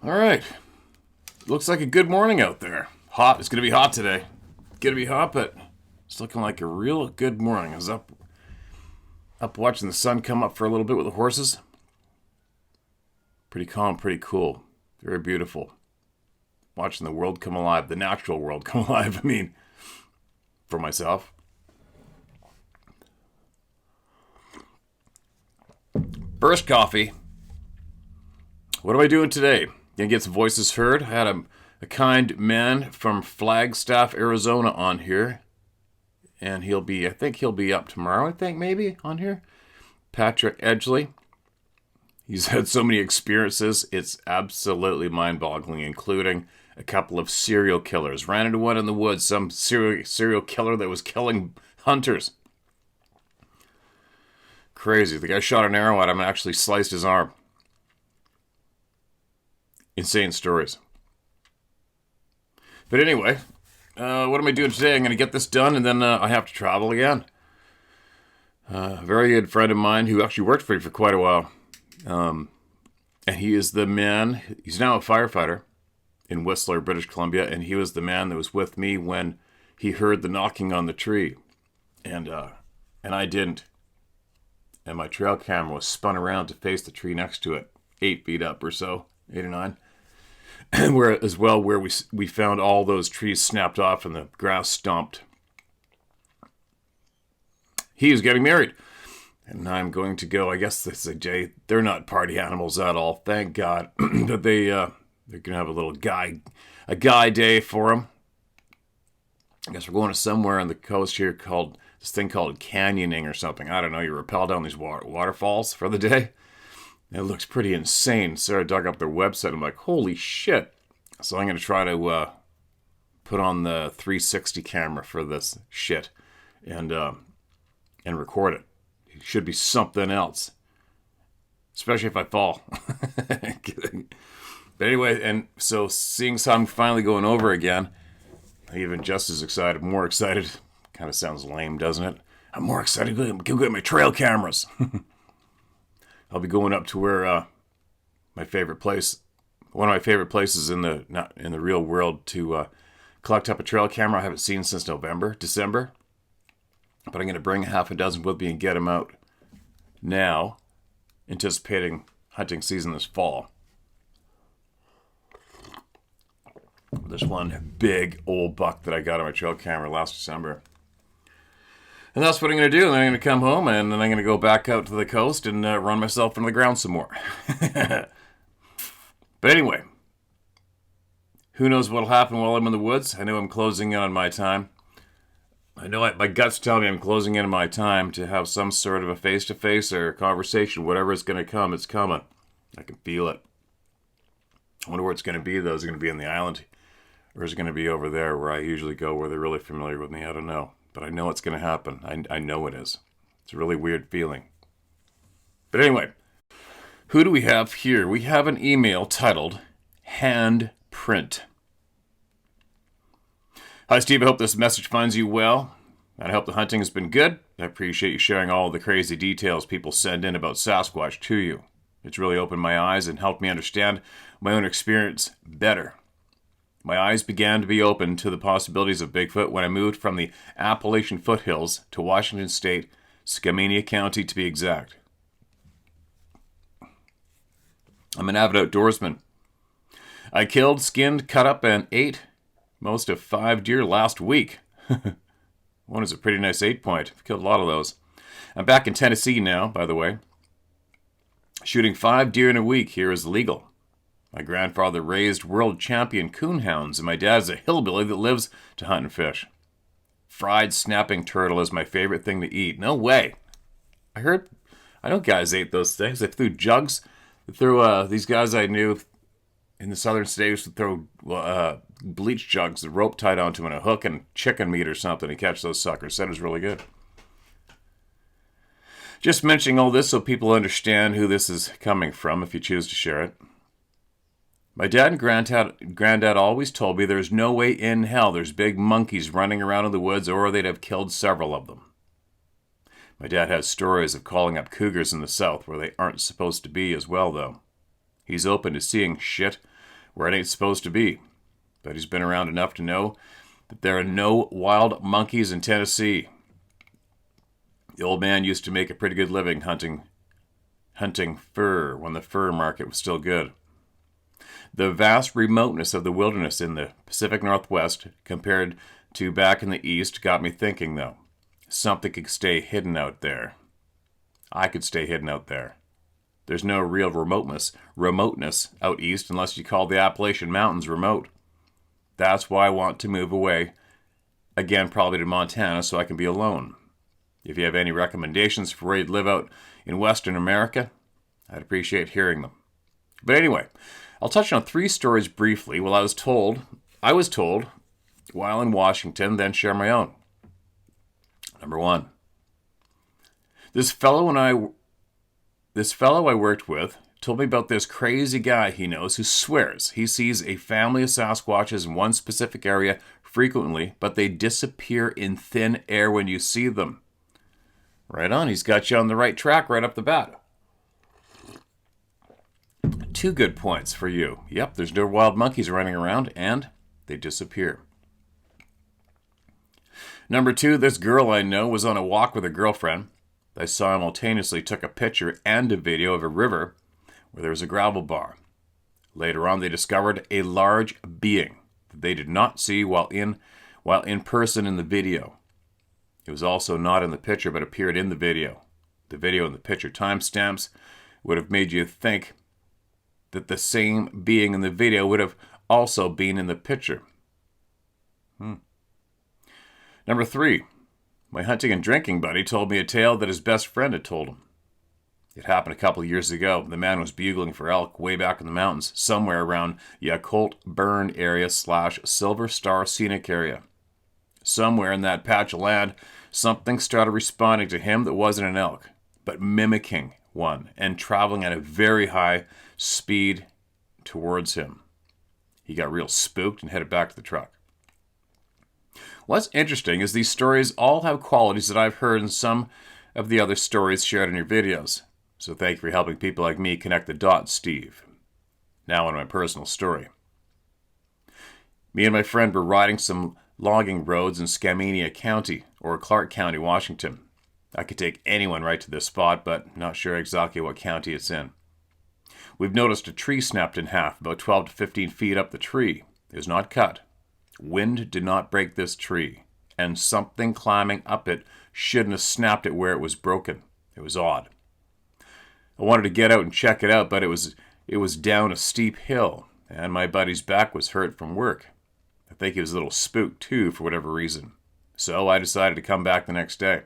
All right. Looks like a good morning out there. Hot. It's going to be hot today. Going to be hot, but it's looking like a real good morning. I was up watching the sun come up for a little bit with the horses. Pretty calm, pretty cool. Very beautiful. Watching the world come alive, the natural world come alive, for myself. First coffee. What am I doing today? Gonna get some voices heard. I had a kind man from Flagstaff, Arizona on here. And I think he'll be up tomorrow, maybe, on here. Patrick Edgley. He's had so many experiences, it's absolutely mind-boggling, including a couple of serial killers. Ran into one in the woods, some serial killer that was killing hunters. Crazy. The guy shot an arrow at him and actually sliced his arm. Insane stories. But anyway, what am I doing today? I'm going to get this done, and then I have to travel again. A very good friend of mine who actually worked for me for quite a while. And he is the man, he's now a firefighter in Whistler, British Columbia, and he was the man that was with me when he heard the knocking on the tree. And I didn't. And my trail camera was spun around to face the tree next to it, 8 feet up or so, 8 or 9. And where we found all those trees snapped off and the grass stomped. He is getting married. And I'm going to go. I guess this is a day. They're not party animals at all. Thank God. But they're going to have a little guy day for them. I guess we're going to somewhere on the coast here called canyoning or something. I don't know. You rappel down these waterfalls for the day. It looks pretty insane. Sarah dug up their website. I'm like, holy shit. So I'm going to try to put on the 360 camera for this shit and record it. It should be something else. Especially if I fall. Kidding. But anyway, and so seeing some finally going over again, I'm even just as excited, more excited. Kind of sounds lame, doesn't it? I'm more excited to go get my trail cameras. I'll be going up to where one of my favorite places in the real world to collect up a trail camera I haven't seen since December. But I'm going to bring half a dozen with me and get them out now, anticipating hunting season this fall. There's one big old buck that I got on my trail camera last December. And that's what I'm going to do. And then I'm going to come home and then I'm going to go back out to the coast and run myself into the ground some more. But anyway, who knows what'll happen while I'm in the woods? I know I'm closing in on my time. I know my gut's telling me I'm closing in on my time to have some sort of a face-to-face or conversation. Whatever is going to come, it's coming. I can feel it. I wonder where it's going to be, though. Is it going to be on the island? Or is it going to be over there where I usually go, where they're really familiar with me? I don't know. But I know it's going to happen. I know it is. It's a really weird feeling. But anyway, who do we have here? We have an email titled Handprint. Hi, Steve. I hope this message finds you well. And I hope the hunting has been good. I appreciate you sharing all the crazy details people send in about Sasquatch to you. It's really opened my eyes and helped me understand my own experience better. My eyes began to be open to the possibilities of Bigfoot when I moved from the Appalachian foothills to Washington State, Skamania County to be exact. I'm an avid outdoorsman. I killed, skinned, cut up, and ate most of 5 deer last week. One is a pretty nice 8-point. I've killed a lot of those. I'm back in Tennessee now, by the way. Shooting 5 deer in a week here is legal. My grandfather raised world champion coonhounds, and my dad is a hillbilly that lives to hunt and fish. Fried snapping turtle is my favorite thing to eat. No way. I know guys ate those things. They threw jugs. These guys I knew in the southern states would throw bleach jugs, the rope tied onto them, and a hook and chicken meat or something to catch those suckers. Said it was really good. Just mentioning all this so people understand who this is coming from if you choose to share it. My dad and granddad always told me there's no way in hell there's big monkeys running around in the woods or they'd have killed several of them. My dad has stories of calling up cougars in the south where they aren't supposed to be as well, though. He's open to seeing shit where it ain't supposed to be. But he's been around enough to know that there are no wild monkeys in Tennessee. The old man used to make a pretty good living hunting fur when the fur market was still good. The vast remoteness of the wilderness in the Pacific Northwest compared to back in the East got me thinking, though. Something could stay hidden out there. I could stay hidden out there. There's no real remoteness out east unless you call the Appalachian Mountains remote. That's why I want to move away, again probably to Montana, so I can be alone. If you have any recommendations for where you'd live out in Western America, I'd appreciate hearing them. But anyway, I'll touch on 3 stories briefly. Well, I was told while in Washington, then share my own. Number 1. This fellow I worked with told me about this crazy guy he knows who swears he sees a family of Sasquatches in one specific area frequently, but they disappear in thin air when you see them. Right on, he's got you on the right track right up the bat. 2 good points for you. Yep, there's no wild monkeys running around, and they disappear. Number 2, this girl I know was on a walk with a girlfriend. They simultaneously took a picture and a video of a river where there was a gravel bar. Later on, they discovered a large being that they did not see while in person in the video. It was also not in the picture, but appeared in the video. The video and the picture timestamps would have made you think that the same being in the video would have also been in the picture. Number 3, my hunting and drinking buddy told me a tale that his best friend had told him. It happened a couple of years ago. The man was bugling for elk way back in the mountains, somewhere around Yacolt Burn area / Silver Star Scenic area. Somewhere in that patch of land, something started responding to him that wasn't an elk, but mimicking one and traveling at a very high speed towards him. He got real spooked and headed back to the truck. What's interesting is these stories all have qualities that I've heard in some of the other stories shared in your videos. So thank you for helping people like me connect the dots, Steve. Now on my personal story. Me and my friend were riding some logging roads in Skamania County, or Clark County, Washington. I could take anyone right to this spot, but not sure exactly what county it's in. We've noticed a tree snapped in half, about 12 to 15 feet up the tree. It was not cut. Wind did not break this tree, and something climbing up it shouldn't have snapped it where it was broken. It was odd. I wanted to get out and check it out, but it was down a steep hill, and my buddy's back was hurt from work. I think he was a little spooked too, for whatever reason. So I decided to come back the next day.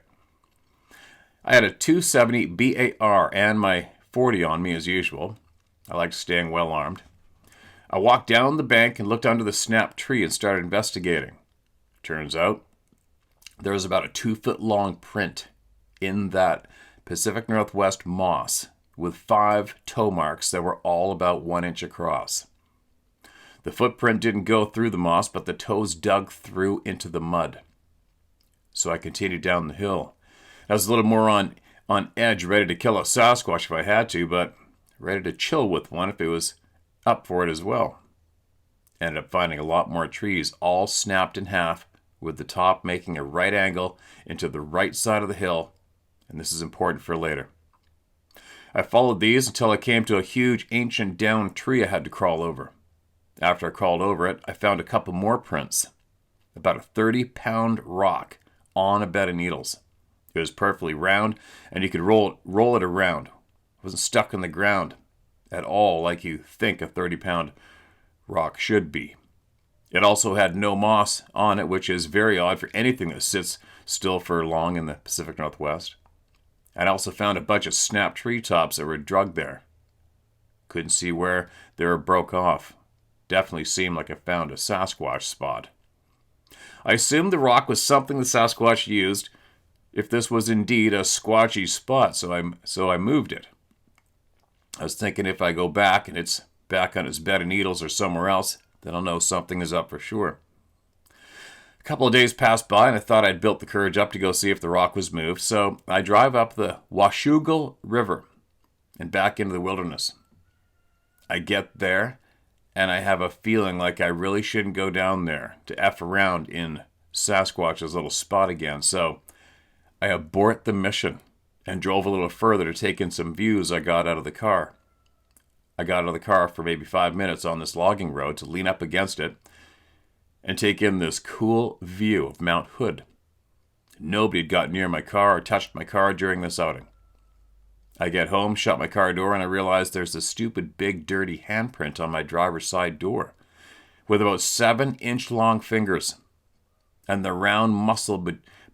I had a 270 BAR and my 40 on me as usual. I like staying well armed. I walked down the bank and looked under the snapped tree and started investigating. Turns out there was about a 2-foot long print in that Pacific Northwest moss with 5 toe marks that were all about 1 inch across. The footprint didn't go through the moss, but the toes dug through into the mud. So I continued down the hill. I was a little more on edge, ready to kill a Sasquatch if I had to, but ready to chill with one if it was up for it as well. Ended up finding a lot more trees, all snapped in half, with the top making a right angle into the right side of the hill, and this is important for later. I followed these until I came to a huge ancient downed tree I had to crawl over. After I crawled over it, I found a couple more prints. About a 30-pound rock on a bed of needles. It was perfectly round, and you could roll it around. It wasn't stuck in the ground at all like you think a 30-pound rock should be. It also had no moss on it, which is very odd for anything that sits still for long in the Pacific Northwest. I also found a bunch of snapped treetops that were drugged there. Couldn't see where they were broke off. Definitely seemed like I found a Sasquatch spot. I assumed the rock was something the Sasquatch used if this was indeed a squatchy spot, so I moved it. I was thinking if I go back and it's back on its bed of needles or somewhere else, then I'll know something is up for sure. A couple of days passed by and I thought I'd built the courage up to go see if the rock was moved, so I drive up the Washougal River and back into the wilderness. I get there And I have a feeling like I really shouldn't go down there to F around in Sasquatch's little spot again. So I abort the mission and drove a little further to take in some views I got out of the car. I got out of the car for maybe 5 minutes on this logging road to lean up against it and take in this cool view of Mount Hood. Nobody had got near my car or touched my car during this outing. I get home, shut my car door, and I realize there's this stupid big dirty handprint on my driver's side door with about 7-inch long fingers, and the round muscle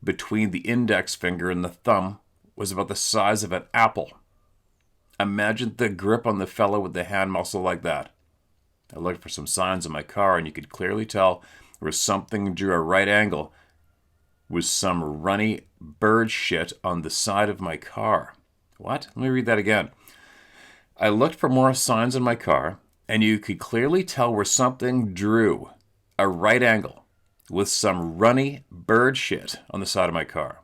between the index finger and the thumb was about the size of an apple. Imagine the grip on the fellow with the hand muscle like that. I looked for some signs in my car, and you could clearly tell there was something drew a right angle with some runny bird shit on the side of my car. What? Let me read that again. I looked for more signs in my car, and you could clearly tell where something drew a right angle with some runny bird shit on the side of my car.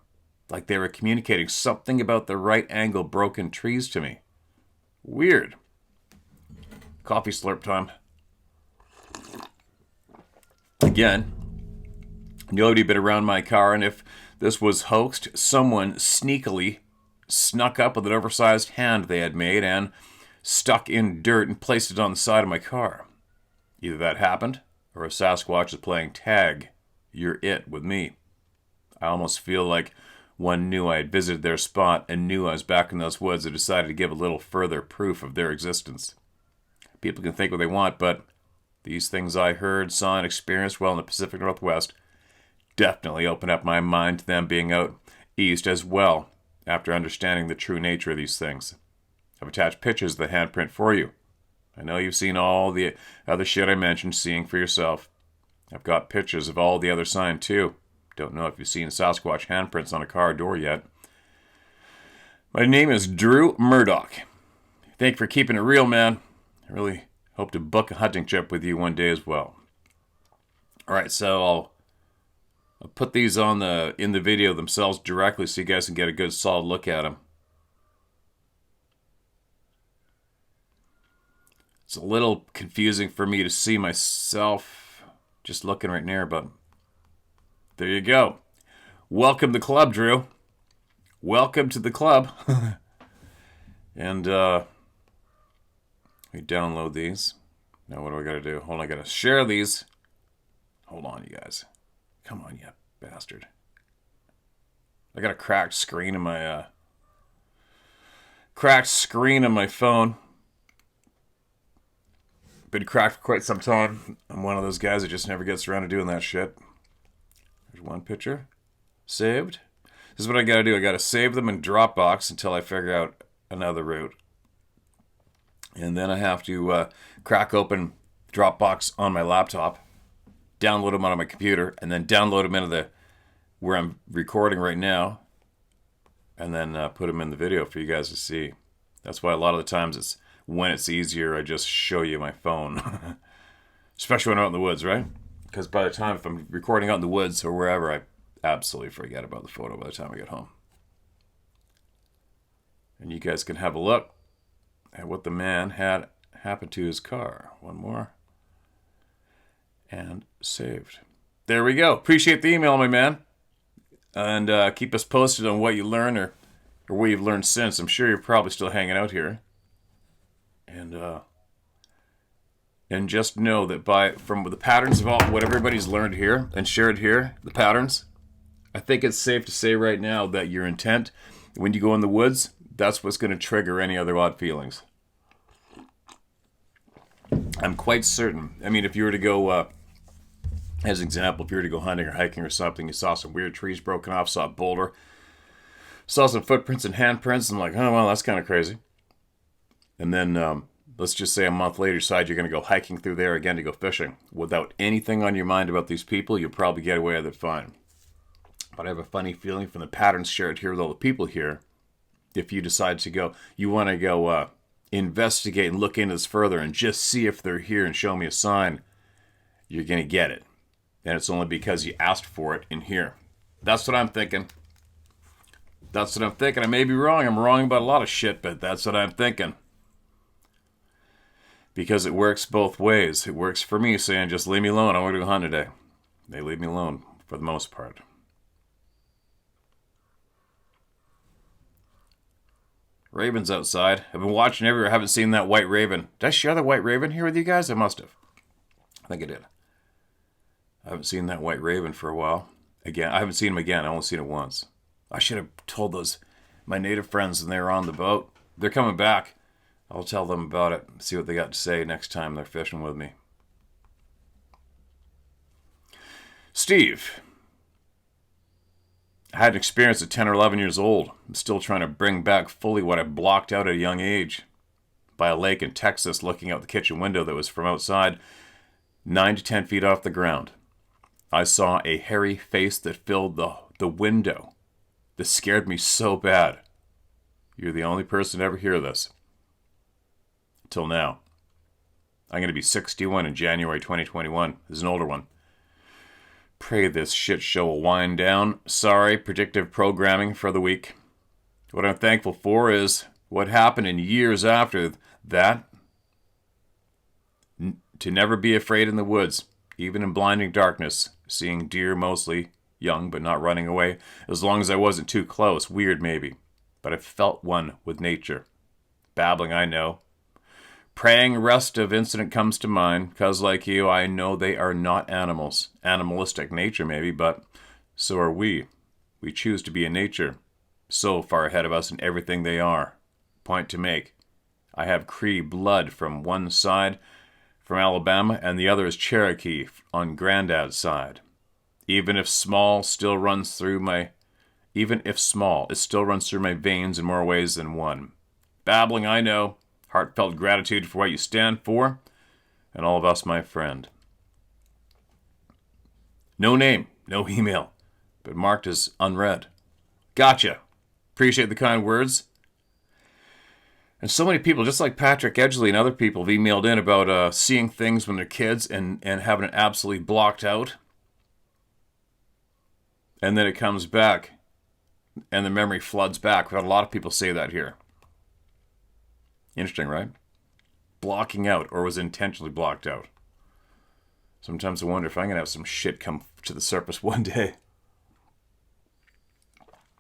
Like they were communicating something about the right angle broken trees to me. Weird. Coffee slurp time. Again, nobody been around my car, and if this was hoaxed, someone sneakily snuck up with an oversized hand they had made and stuck in dirt and placed it on the side of my car. Either that happened, or a Sasquatch is playing tag, you're it, with me. I almost feel like one knew I had visited their spot and knew I was back in those woods and decided to give a little further proof of their existence. People can think what they want, but these things I heard, saw, and experienced while in the Pacific Northwest definitely opened up my mind to them being out east as well after understanding the true nature of these things. I've attached pictures of the handprint for you. I know you've seen all the other shit I mentioned, seeing for yourself. I've got pictures of all the other sign too. Don't know if you've seen Sasquatch handprints on a car door yet. My name is Drew Murdoch. Thank you for keeping it real, man. I really hope to book a hunting trip with you one day as well. Alright, so I'll put these on in the video themselves directly so you guys can get a good solid look at them. It's a little confusing for me to see myself just looking right near, but there you go. Welcome to the club, Drew. Welcome to the club. And we download these. Now what do I got to do? Hold on, I got to share these. Hold on, you guys. Come on, you bastard. I got a cracked screen in my phone. Been cracked for quite some time. I'm one of those guys that just never gets around to doing that shit. There's one picture. Saved. This is what I gotta do. I gotta save them in Dropbox until I figure out another route. And then I have to crack open Dropbox on my laptop, download them on my computer, and then download them into where I'm recording right now, and then put them in the video for you guys to see. That's why a lot of the times when it's easier, I just show you my phone. Especially when I'm out in the woods, right? Because by the time, if I'm recording out in the woods or wherever, I absolutely forget about the photo by the time I get home. And you guys can have a look at what the man had happen to his car. One more. And saved. There we go. Appreciate the email, my man. And keep us posted on what you learn or what you've learned since. I'm sure you're probably still hanging out here. And just know that from the patterns of all what everybody's learned here and shared here, the patterns, I think it's safe to say right now that your intent when you go in the woods, that's what's going to trigger any other odd feelings. I'm quite certain. I mean, if you were to go, as an example, if you were to go hunting or hiking or something, you saw some weird trees broken off, saw a boulder, saw some footprints and handprints, and like, oh, well, that's kind of crazy. And then let's just say a month later, you decide you're going to go hiking through there again to go fishing. Without anything on your mind about these people, you'll probably get away with it fine. But I have a funny feeling from the patterns shared here with all the people here, if you decide to go, you want to go investigate and look into this further and just see if they're here and show me a sign, you're going to get it. And it's only because you asked for it in here. That's what I'm thinking. That's what I'm thinking. I may be wrong. I'm wrong about a lot of shit, but that's what I'm thinking. Because it works both ways. It works for me saying, just leave me alone. I want to go hunt today. They leave me alone for the most part. Raven's outside. I've been watching everywhere. I haven't seen that white raven. Did I share the white raven here with you guys? I must have. I think I did. I haven't seen that white raven for a while. Again, I haven't seen him again. I only seen it once. I should have told those my native friends when they were on the boat. They're coming back. I'll tell them about it. See what they got to say next time they're fishing with me. Steve. I had an experience at 10 or 11 years old. I'm still trying to bring back fully what I blocked out at a young age. By a lake in Texas, looking out the kitchen window that was from outside, 9 to 10 feet off the ground. I saw a hairy face that filled the window. This scared me so bad. You're the only person to ever hear this. Till now. I'm going to be 61 in January 2021. This is an older one. Pray this shit show will wind down. Sorry, predictive programming for the week. What I'm thankful for is what happened in years after that. To never be afraid in the woods, even in blinding darkness, seeing deer mostly, young but not running away, as long as I wasn't too close, weird maybe, but I felt one with nature. Babbling, I know. Praying rest of incident comes to mind, cause like you, I know they are not animals. Animalistic nature maybe, but so are we. We choose to be in nature, so far ahead of us in everything they are. Point to make. I have Cree blood from one side, from Alabama, and the other is Cherokee on Granddad's side. Even if small, it still runs through my veins in more ways than one. Babbling, I know. Heartfelt gratitude for what you stand for, and all of us, my friend. No name, no email, but marked as unread. Gotcha. Appreciate the kind words. And so many people, just like Patrick Edgley and other people, have emailed in about seeing things when they're kids and having it absolutely blocked out. And then it comes back, and the memory floods back. We've had a lot of people say that here. Interesting, right? Blocking out, or was intentionally blocked out. Sometimes I wonder if I'm going to have some shit come to the surface one day.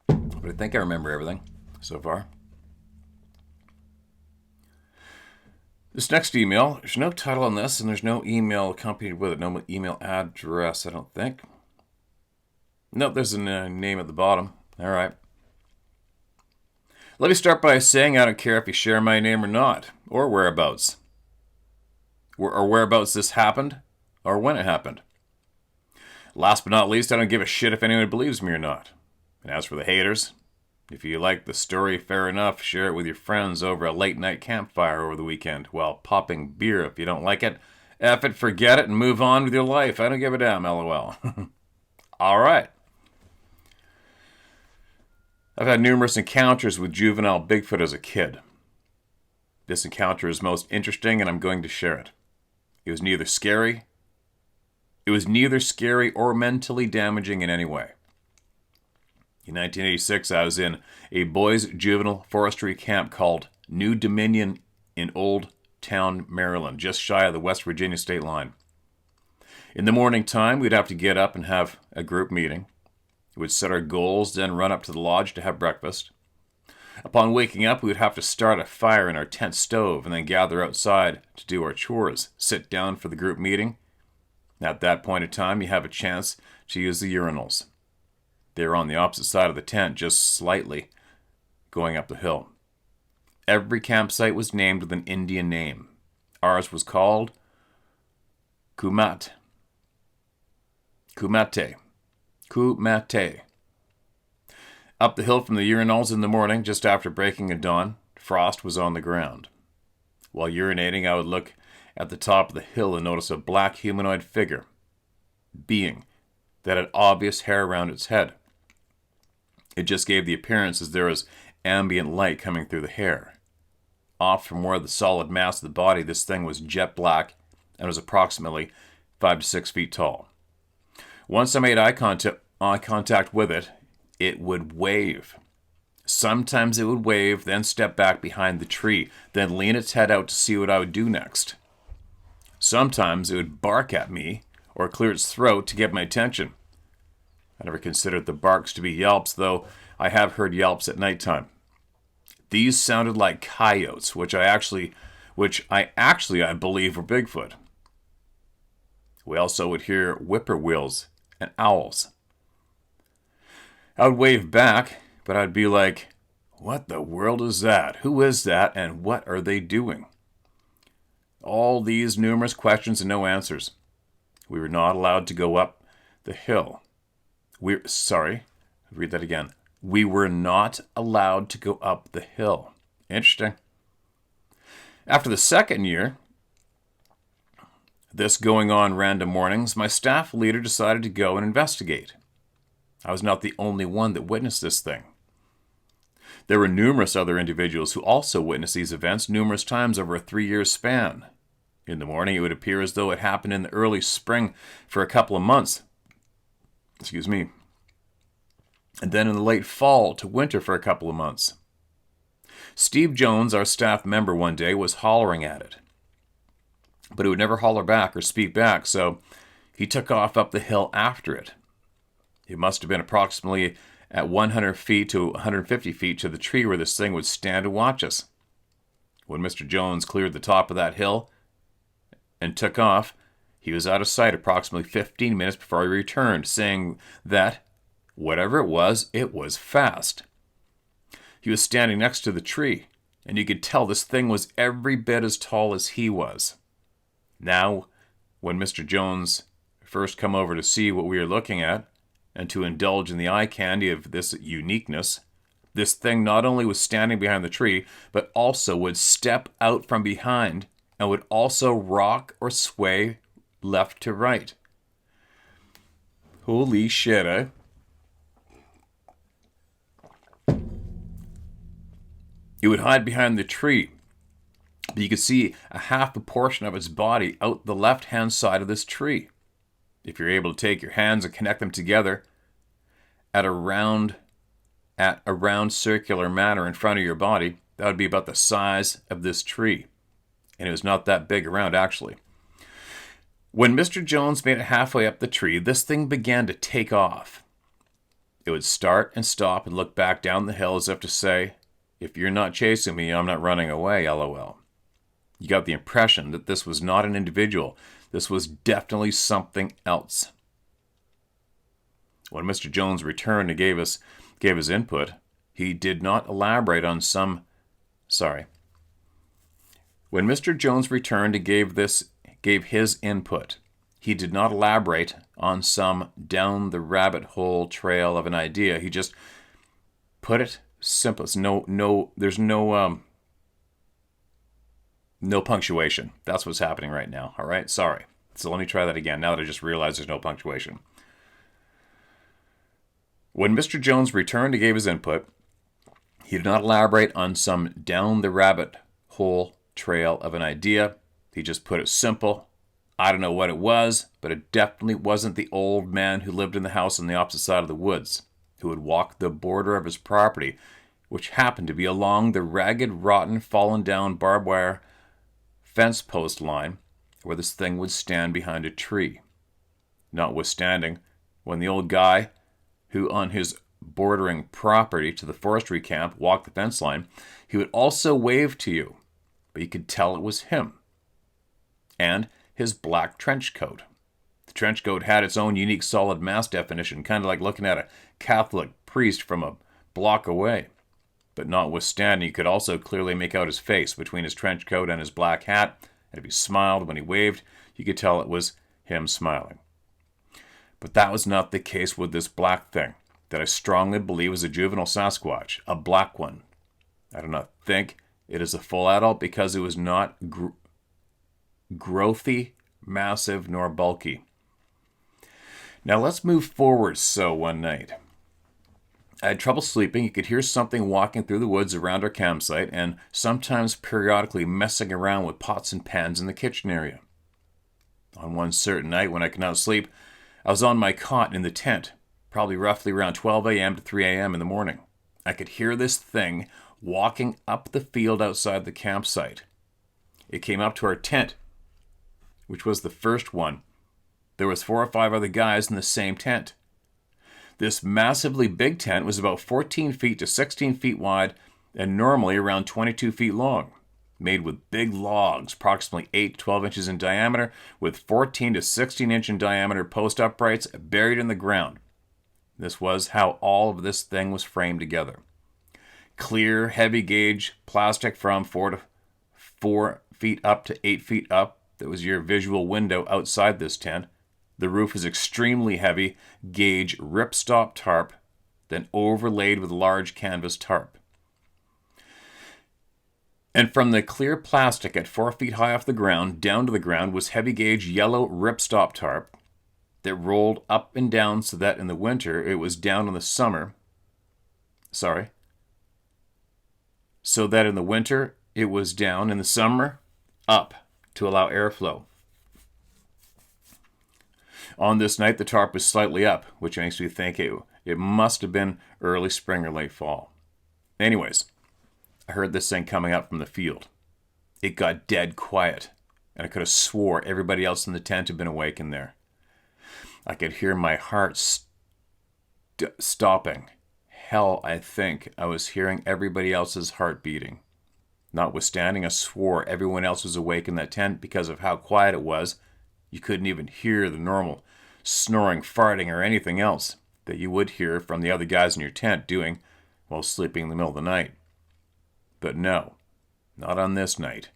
But I think I remember everything so far. This next email, there's no title on this, and there's no email accompanied with it. No email address, I don't think. Nope, there's a name at the bottom. All right. Let me start by saying I don't care if you share my name or not, or whereabouts. Or whereabouts this happened, or when it happened. Last but not least, I don't give a shit if anyone believes me or not. And as for the haters, if you like the story, fair enough, share it with your friends over a late-night campfire over the weekend while popping beer. If you don't like it, F it, forget it, and move on with your life. I don't give a damn, LOL. All right. I've had numerous encounters with juvenile Bigfoot as a kid. This encounter is most interesting, and I'm going to share it. It was neither scary or mentally damaging in any way. In 1986, I was in a boys' juvenile forestry camp called New Dominion in Old Town, Maryland, just shy of the West Virginia state line. In the morning time, we'd have to get up and have a group meeting. We would set our goals, then run up to the lodge to have breakfast. Upon waking up, we would have to start a fire in our tent stove and then gather outside to do our chores, sit down for the group meeting. At that point in time, you have a chance to use the urinals. They were on the opposite side of the tent, just slightly going up the hill. Every campsite was named with an Indian name. Ours was called Kumate. Up the hill from the urinals in the morning, just after breaking of dawn, frost was on the ground. While urinating, I would look at the top of the hill and notice a black humanoid being that had obvious hair around its head. It just gave the appearance as there was ambient light coming through the hair. Off from where the solid mass of the body, this thing was jet black and was approximately 5 to 6 feet tall. Once I made eye contact with it, it would wave. Sometimes it would wave, then step back behind the tree, then lean its head out to see what I would do next. Sometimes it would bark at me or clear its throat to get my attention. I never considered the barks to be yelps, though I have heard yelps at nighttime. These sounded like coyotes, which I actually I believe were Bigfoot. We also would hear whippoorwills and owls. I would wave back, but I'd be like, what the world is that? Who is that? And what are they doing? All these numerous questions and no answers. We were not allowed to go up the hill. Read that again. We were not allowed to go up the hill. Interesting. After the second year, this going on random mornings, my staff leader decided to go and investigate. I was not the only one that witnessed this thing. There were numerous other individuals who also witnessed these events numerous times over a 3-year span. In the morning, it would appear as though it happened in the early spring for a couple of months. And then in the late fall to winter for a couple of months. Steve Jones, our staff member one day, was hollering at it. But it would never holler back or speak back, so he took off up the hill after it. It must have been approximately at 100 feet to 150 feet to the tree where this thing would stand and watch us. When Mr. Jones cleared the top of that hill and took off, he was out of sight approximately 15 minutes before he returned, saying that, whatever it was fast. He was standing next to the tree, and you could tell this thing was every bit as tall as he was. Now, when Mr. Jones first come over to see what we were looking at, and to indulge in the eye candy of this uniqueness, this thing not only was standing behind the tree, but also would step out from behind and would also rock or sway left to right. Holy shit, eh? It would hide behind the tree, but you could see a half a portion of its body out the left-hand side of this tree. If you're able to take your hands and connect them together at a round circular manner in front of your body, that would be about the size of this tree. And it was not that big around, actually. When Mr. Jones made it halfway up the tree, this thing began to take off. It would start and stop and look back down the hill as if to say, if you're not chasing me, I'm not running away, LOL. You got the impression that this was not an individual. This was definitely something else. When Mr. Jones returned and gave his input, he did not elaborate on some... When Mr. Jones returned and gave his input, he did not elaborate on some down the rabbit hole trail of an idea. He just put it simple. There's no punctuation. That's what's happening right now. All right, sorry. So let me try that again. Now that I just realized there's no punctuation. When Mr. Jones returned and gave his input, he did not elaborate on some down the rabbit hole trail of an idea. He just put it simple. I don't know what it was, but it definitely wasn't the old man who lived in the house on the opposite side of the woods, who would walk the border of his property, which happened to be along the ragged, rotten, fallen down barbed wire fence post line where this thing would stand behind a tree. Notwithstanding, when the old guy, who on his bordering property to the forestry camp walked the fence line, he would also wave to you, but you could tell it was him. And his black trench coat. The trench coat had its own unique solid mass definition, kind of like looking at a Catholic priest from a block away. But notwithstanding, you could also clearly make out his face between his trench coat and his black hat, and if he smiled when he waved, you could tell it was him smiling. But that was not the case with this black thing, that I strongly believe is a juvenile Sasquatch, a black one. I do not think it is a full adult because it was not growthy, massive, nor bulky. Now let's move forward. So one night, I had trouble sleeping. You could hear something walking through the woods around our campsite and sometimes periodically messing around with pots and pans in the kitchen area. On one certain night when I could not sleep, I was on my cot in the tent, probably roughly around 12 a.m. to 3 a.m. in the morning. I could hear this thing walking up the field outside the campsite. It came up to our tent, which was the first one, there was 4 or 5 other guys in the same tent. This massively big tent was about 14 feet to 16 feet wide and normally around 22 feet long, made with big logs, approximately 8 to 12 inches in diameter, with 14 to 16 inch in diameter post uprights buried in the ground. This was how all of this thing was framed together. Clear, heavy gauge plastic from 4 feet up to 8 feet up. That was your visual window outside this tent. The roof is extremely heavy gauge ripstop tarp, then overlaid with large canvas tarp. And from the clear plastic at 4 feet high off the ground down to the ground was heavy gauge yellow ripstop tarp that rolled up and down so that in the winter it was down in the summer. So that in the winter it was down, in the summer up to allow airflow. On this night, the tarp was slightly up, which makes me think it must have been early spring or late fall. Anyways, I heard this thing coming up from the field. It got dead quiet, and I could have swore everybody else in the tent had been awake in there. I could hear my heart stopping. Hell, I think I was hearing everybody else's heart beating. Notwithstanding, I swore everyone else was awake in that tent because of how quiet it was. You couldn't even hear the normal snoring, farting, or anything else that you would hear from the other guys in your tent doing while sleeping in the middle of the night. But no, not on this night.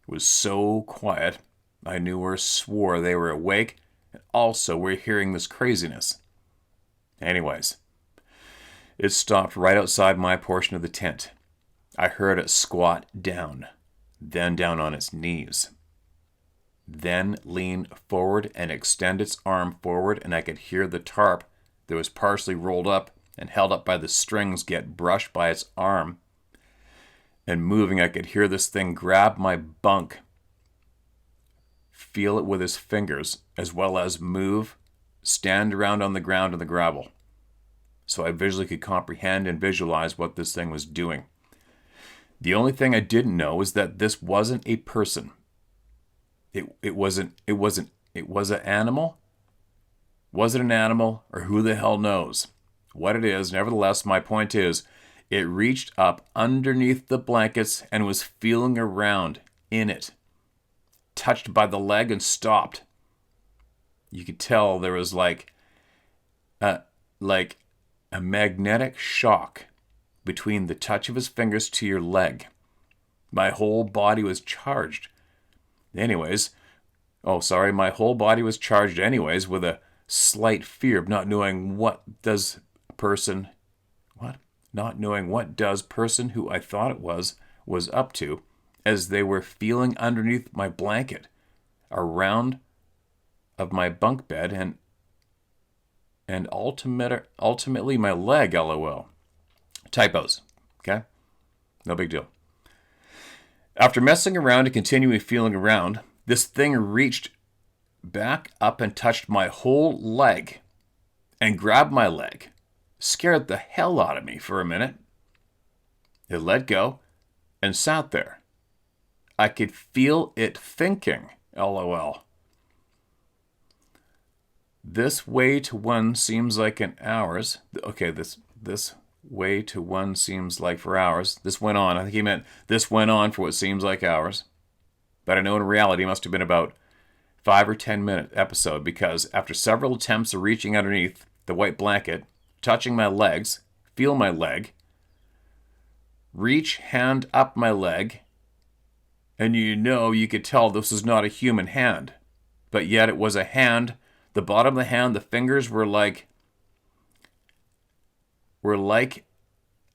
It was so quiet, I knew or swore they were awake and also were hearing this craziness. Anyways, it stopped right outside my portion of the tent. I heard it squat down, then down on its knees. Then lean forward and extend its arm forward, and I could hear the tarp that was partially rolled up and held up by the strings get brushed by its arm. And moving, I could hear this thing grab my bunk, feel it with his fingers, as well as move, stand around on the ground in the gravel. So I visually could comprehend and visualize what this thing was doing. The only thing I didn't know was that this wasn't a person. It was an animal? Was it an animal, or who the hell knows what it is? Nevertheless, my point is, it reached up underneath the blankets and was feeling around in it. Touched by the leg and stopped. You could tell there was like a magnetic shock between the touch of his fingers to your leg. My whole body was charged. My whole body was charged anyways with a slight fear of not knowing what does person who I thought it was up to, as they were feeling underneath my blanket, around of my bunk bed, and ultimately my leg, lol. Typos, okay? No big deal. After messing around and continuing feeling around, this thing reached back up and touched my whole leg and grabbed my leg. Scared the hell out of me for a minute. It let go and sat there. I could feel it thinking, lol. This way to one seems like an hours. Okay, this way to one seems like for hours. This went on. I think he meant this went on for what seems like hours. But I know in reality it must have been about 5 or 10 minute episode, because after several attempts of reaching underneath the white blanket, touching my legs, feel my leg, reach hand up my leg, and you could tell this was not a human hand, but yet it was a hand. The bottom of the hand, the fingers were like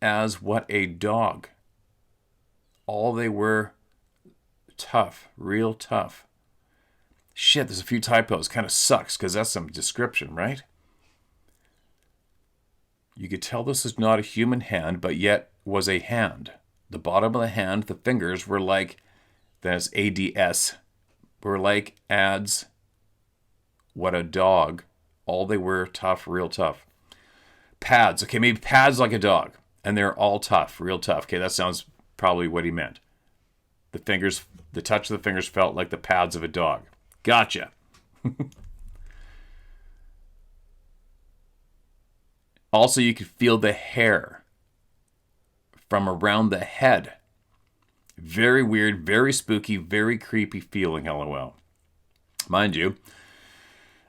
as what a dog. All they were tough, real tough. Shit, there's a few typos. Kind of sucks because that's some description, right? You could tell this is not a human hand, but yet was a hand. The bottom of the hand, the fingers were like, that's ADS, were like ads, what a dog. All they were tough, real tough. Pads, okay, maybe pads like a dog. And they're all tough, real tough. Okay, that sounds probably what he meant. The touch of the fingers felt like the pads of a dog. Gotcha. Also, you could feel the hair from around the head. Very weird, very spooky, very creepy feeling, LOL. Mind you,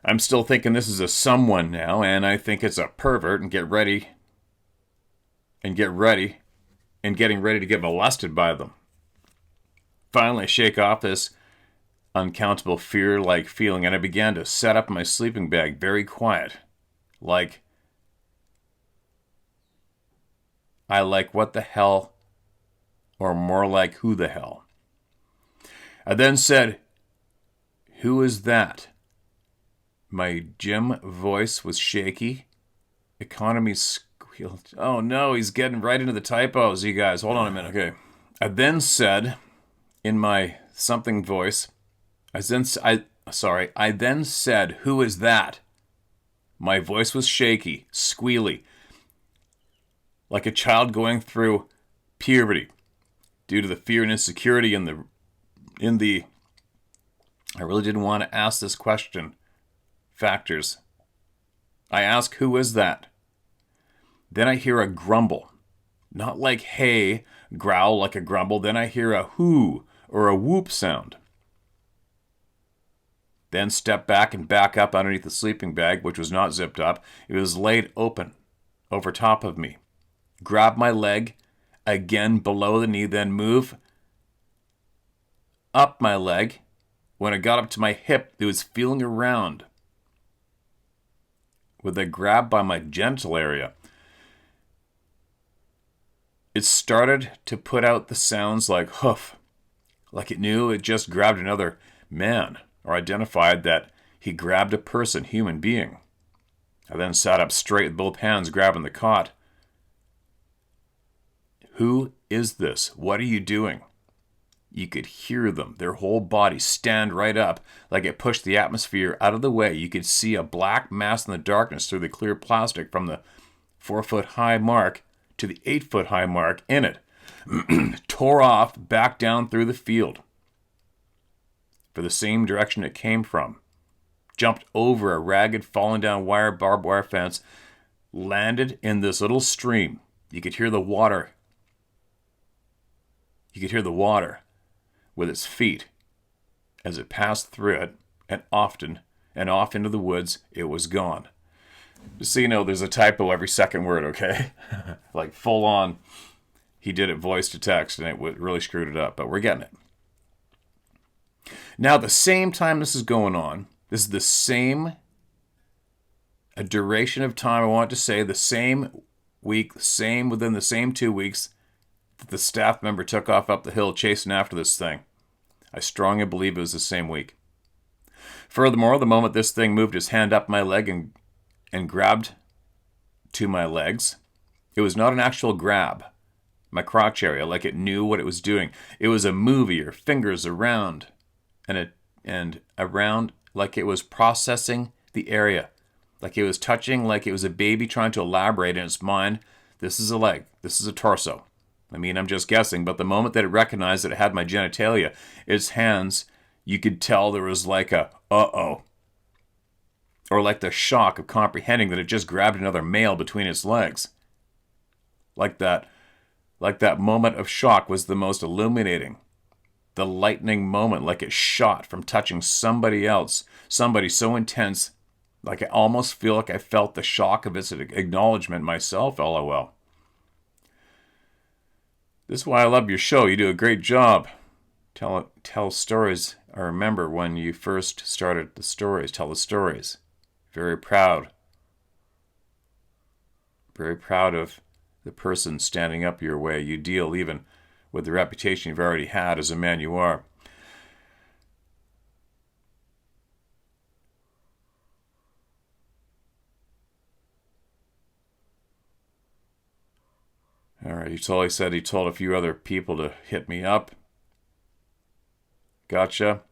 I'm still thinking this is a someone now, and I think it's a pervert, and getting ready to get molested by them. Finally, I shake off this uncountable fear-like feeling, and I began to set up my sleeping bag very quiet. Like what the hell, or more like who the hell. I then said, "Who is that?" My gym voice was shaky. Economy squealed. Oh no, he's getting right into the typos, you guys. Hold on a minute. Okay. I then said, in my something voice, I then said, "Who is that?" My voice was shaky, squealy, like a child going through puberty due to the fear and insecurity in the I really didn't want to ask this question factors. I ask, "Who is that?" Then I hear a grumble. Not like hey, growl like a grumble. Then I hear a whoo or a whoop sound. Then step back and back up underneath the sleeping bag, which was not zipped up. It was laid open over top of me. Grab my leg again below the knee, then move up my leg. When it got up to my hip, it was feeling around with a grab by my genital area. It started to put out the sounds like hoof, like it knew it just grabbed another man, or identified that he grabbed a person, human being. I then sat up straight with both hands grabbing the cot. Who is this? What are you doing? You could hear them, their whole body stand right up, like it pushed the atmosphere out of the way. You could see a black mass in the darkness through the clear plastic from the 4-foot-high mark to the 8-foot-high mark in it. Tore off back down through the field for the same direction it came from. Jumped over a ragged, fallen down barbed wire fence, landed in this little stream. You could hear the water. With its feet as it passed through it, and off into the woods. It was gone. Just so you know, there's a typo every second word, okay? Like full on, he did it voice to text, and it really screwed it up, but we're getting it. Now, at the same time this is going on, this is the same a duration of time, I want to say, the same week, within the same 2 weeks, that the staff member took off up the hill chasing after this thing. I strongly believe it was the same week. Furthermore, the moment this thing moved his hand up my leg and grabbed to my legs, it was not an actual grab, my crotch area, like it knew what it was doing. It was a movie, or fingers around and around, like it was processing the area, like it was touching, like it was a baby trying to elaborate in its mind. This is a leg. This is a torso. I mean, I'm just guessing, but the moment that it recognized that it had my genitalia, its hands, you could tell there was like a uh-oh. Or like the shock of comprehending that it just grabbed another male between its legs. Like that moment of shock was the most illuminating. The lightning moment, like it shot from touching somebody else, somebody so intense, like I almost feel like I felt the shock of its acknowledgement myself, LOL. This is why I love your show. You do a great job. Tell stories. I remember when you first started the stories. Tell the stories. Very proud. Very proud of the person standing up your way. You deal even with the reputation you've already had as a man you are. All right, he told a few other people to hit me up. Gotcha.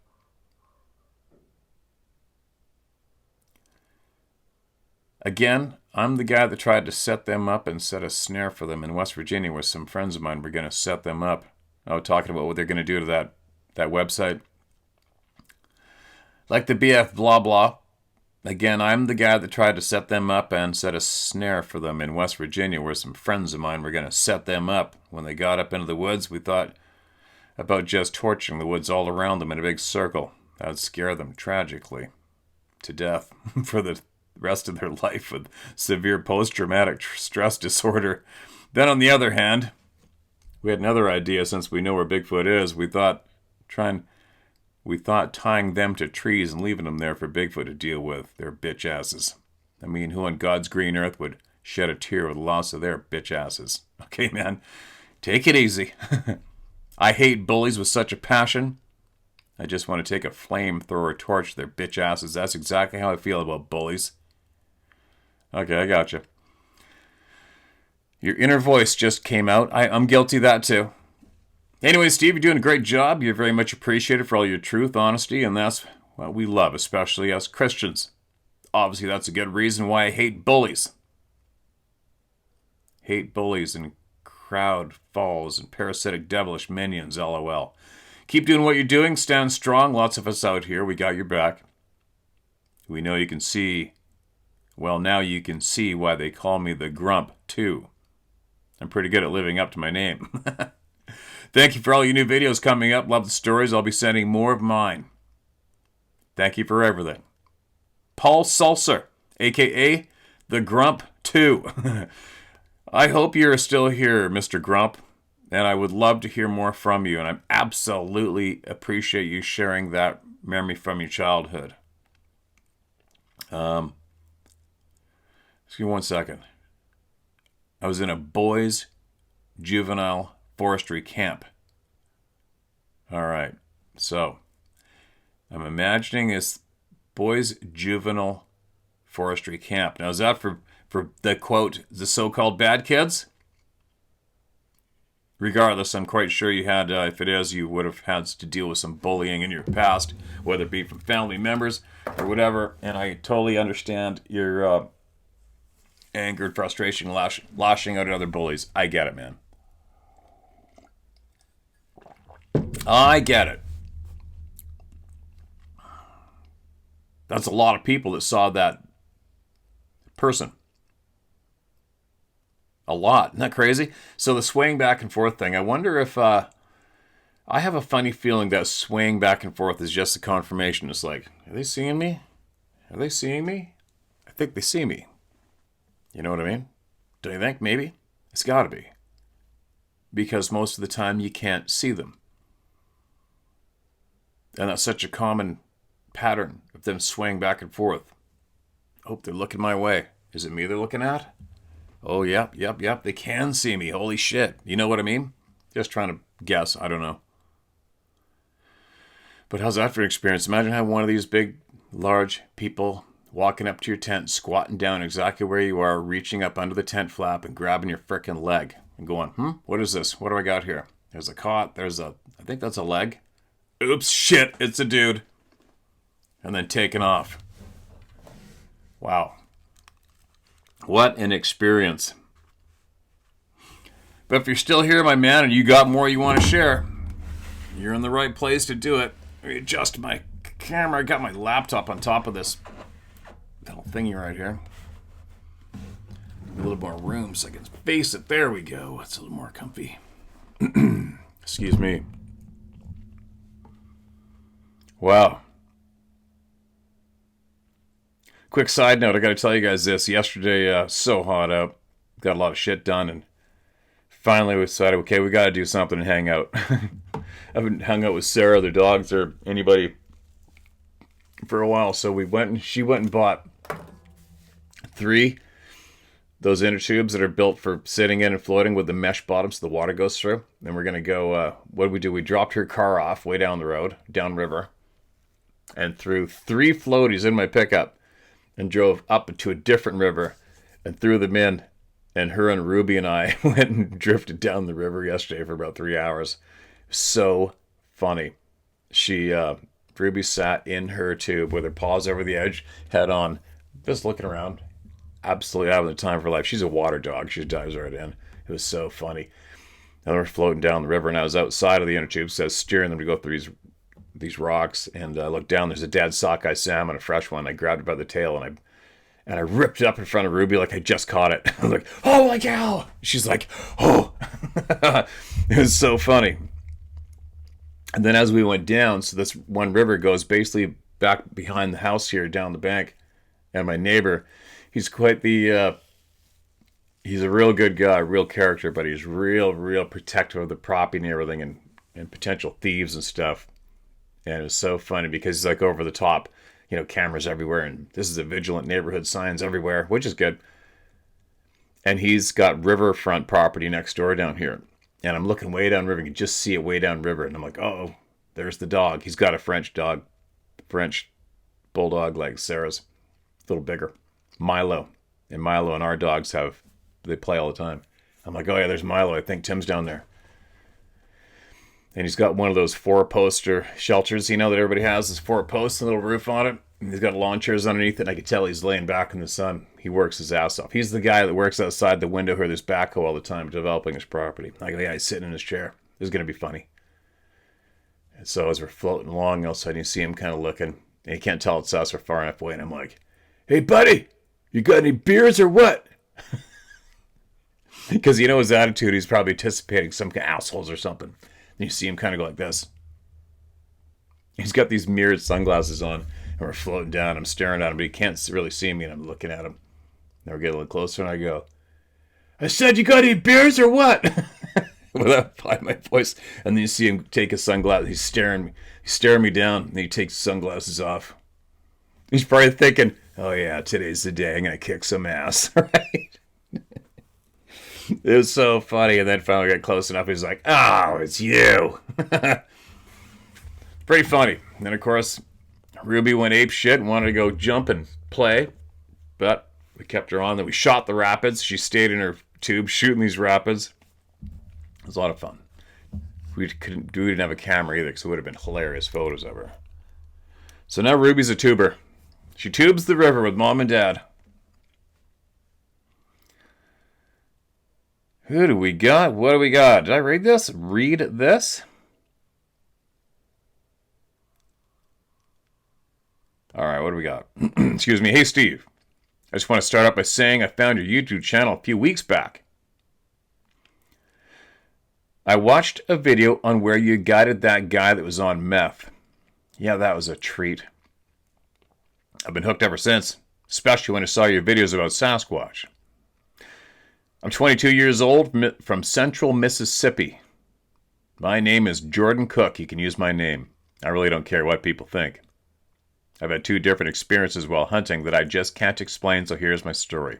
Again, I'm the guy that tried to set them up and set a snare for them in West Virginia, where some friends of mine were going to set them up. Talking about what they're going to do to that website. Like the BF blah blah. Again, I'm the guy that tried to set them up and set a snare for them in West Virginia, where some friends of mine were going to set them up. When they got up into the woods, we thought about just torching the woods all around them in a big circle. That would scare them tragically to death for the rest of their life with severe post-traumatic stress disorder. Then on the other hand, we had another idea. Since we know where Bigfoot is, we thought tying them to trees and leaving them there for Bigfoot to deal with their bitch asses. I mean, who on God's green earth would shed a tear with the loss of their bitch asses? Okay, man, take it easy. I hate bullies with such a passion. I just want to take a flamethrower torch to their bitch asses. That's exactly how I feel about bullies. Okay, I gotcha. Your inner voice just came out. I'm guilty of that too. Anyway, Steve, you're doing a great job. You're very much appreciated for all your truth, honesty, and that's what we love, especially as Christians. Obviously, that's a good reason why I hate bullies. Hate bullies and crowd falls and parasitic devilish minions, lol. Keep doing what you're doing. Stand strong. Lots of us out here. We got your back. We know you can see. Well, now you can see why they call me the Grump, too. I'm pretty good at living up to my name. Thank you for all your new videos coming up. Love the stories. I'll be sending more of mine. Thank you for everything. Paul Sulcer, a.k.a. the Grump 2. I hope you're still here, Mr. Grump, and I would love to hear more from you, and I absolutely appreciate you sharing that memory from your childhood. Excuse me 1 second. I was in a boys' juvenile forestry camp. All right, so I'm imagining this boys' juvenile forestry camp. Now, is that for the quote, the so-called bad kids? Regardless, I'm quite sure you had, if it is, you would have had to deal with some bullying in your past, whether it be from family members or whatever, and I totally understand your anger and frustration lashing out at other bullies. I get it, man. I get it. That's a lot of people that saw that person. A lot. Isn't that crazy? So the swaying back and forth thing, I wonder if, I have a funny feeling that swaying back and forth is just a confirmation. It's like, are they seeing me? Are they seeing me? I think they see me. You know what I mean? Do you think? Maybe? It's got to be. Because most of the time you can't see them. And that's such a common pattern of them swaying back and forth. Oh, they're looking my way. Is it me they're looking at? Oh, yep. They can see me. Holy shit. You know what I mean? Just trying to guess. I don't know. But how's that for an experience? Imagine having one of these big, large people walking up to your tent, squatting down exactly where you are, reaching up under the tent flap and grabbing your frickin' leg and going, what is this? What do I got here? There's a cot. I think that's a leg. Oops, shit, it's a dude. And then taking off. Wow. What an experience. But if you're still here, my man, and you got more you want to share, you're in the right place to do it. Let me adjust my camera. I got my laptop on top of this little thingy right here. A little more room so I can face it. There we go. It's a little more comfy. Excuse me. Wow. Quick side note, I got to tell you guys this. Yesterday, so hot out. Got a lot of shit done, and finally we decided, okay, we got to do something and hang out. I haven't hung out with Sarah, the dogs, or anybody for a while, so she went and bought 3 those inner tubes that are built for sitting in and floating with the mesh bottoms so the water goes through. Then we're going to go, what did we do? We dropped her car off way down the road, downriver, and threw 3 floaties in my pickup and drove up to a different river and threw them in. And her and Ruby and I went and drifted down the river yesterday for about 3 hours. So funny. Ruby sat in her tube with her paws over the edge, head on, just looking around. Absolutely having the time of her life. She's a water dog. She dives right in. It was so funny. And we're floating down the river, and I was outside of the inner tube, so I was steering them to go through these these rocks, and I looked down. There's a dead sockeye salmon, a fresh one. I grabbed it by the tail, and I ripped it up in front of Ruby like I just caught it. I was like, "Oh my cow!" She's like, "Oh!" It was so funny. And then as we went down, so this one river goes basically back behind the house here, down the bank, and my neighbor, he's quite the he's a real good guy, real character, but he's real protective of the property and everything, and potential thieves and stuff. And it was so funny because he's like over the top, cameras everywhere, and this is a vigilant neighborhood, signs everywhere, which is good. And he's got riverfront property next door down here. And I'm looking way down river, you can just see it way down river, and I'm like, oh, there's the dog. He's got a French dog, French bulldog like Sarah's, a little bigger, Milo. And Milo and our dogs they play all the time. I'm like, oh yeah, there's Milo. I think Tim's down there. And he's got one of those 4-poster shelters, that everybody has. This 4 posts and a little roof on it. And he's got lawn chairs underneath it. And I could tell he's laying back in the sun. He works his ass off. He's the guy that works outside the window here, this backhoe all the time, developing his property. I go, yeah, he's sitting in his chair. This is going to be funny. And so as we're floating along, all of a sudden you see him kind of looking. And you can't tell it's us. We're far enough away. And I'm like, hey, buddy, you got any beers or what? Because his attitude, he's probably anticipating some kind of assholes or something. And you see him kind of go like this. He's got these mirrored sunglasses on, and we're floating down. I'm staring at him, but he can't really see me, and I'm looking at him. Now we get a little closer, and I go, I said, you got any beers or what? Without finding my voice. And then you see him take his sunglasses. He's staring me down, and he takes his sunglasses off. He's probably thinking, oh yeah, today's the day. I'm going to kick some ass, right? It was so funny, and then finally got close enough. He's like, oh, it's you. Pretty funny. And then, of course, Ruby went ape shit and wanted to go jump and play, but we kept her on. Then we shot the rapids. She stayed in her tube shooting these rapids. It was a lot of fun. We didn't have a camera either, because it would have been hilarious photos of her. So now Ruby's a tuber. She tubes the river with mom and dad. Who do we got? What do we got? Did I read this? Read this? All right, what do we got? Excuse me. Hey, Steve. I just want to start out by saying I found your YouTube channel a few weeks back. I watched a video on where you guided that guy that was on meth. Yeah, that was a treat. I've been hooked ever since, especially when I saw your videos about Sasquatch. I'm 22 years old from central Mississippi. My name is Jordan Cook. You can use my name. I really don't care what people think. I've had 2 different experiences while hunting that I just can't explain, so here's my story.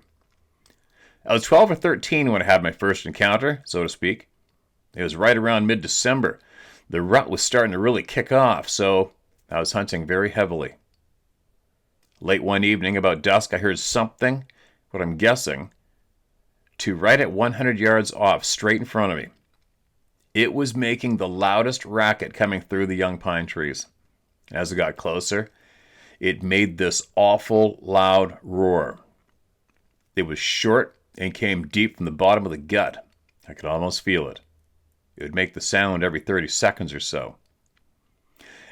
I was 12 or 13 when I had my first encounter, so to speak. It was right around mid-December. The rut was starting to really kick off, so I was hunting very heavily. Late one evening, about dusk, I heard something, what I'm guessing, to right at 100 yards off, straight in front of me. It was making the loudest racket coming through the young pine trees. As it got closer, it made this awful loud roar. It was short and came deep from the bottom of the gut. I could almost feel it. It would make the sound every 30 seconds or so.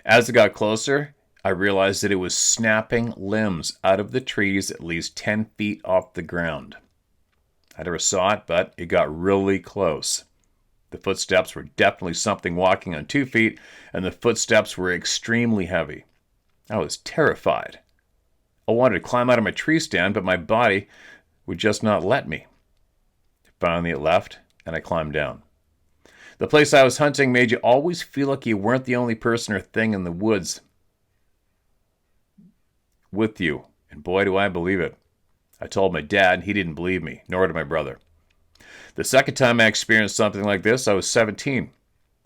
As it got closer, I realized that it was snapping limbs out of the trees at least 10 feet off the ground. I never saw it, but it got really close. The footsteps were definitely something walking on 2 feet, and the footsteps were extremely heavy. I was terrified. I wanted to climb out of my tree stand, but my body would just not let me. Finally, it left, and I climbed down. The place I was hunting made you always feel like you weren't the only person or thing in the woods with you, and boy, do I believe it. I told my dad, and he didn't believe me, nor did my brother. The second time I experienced something like this, I was 17.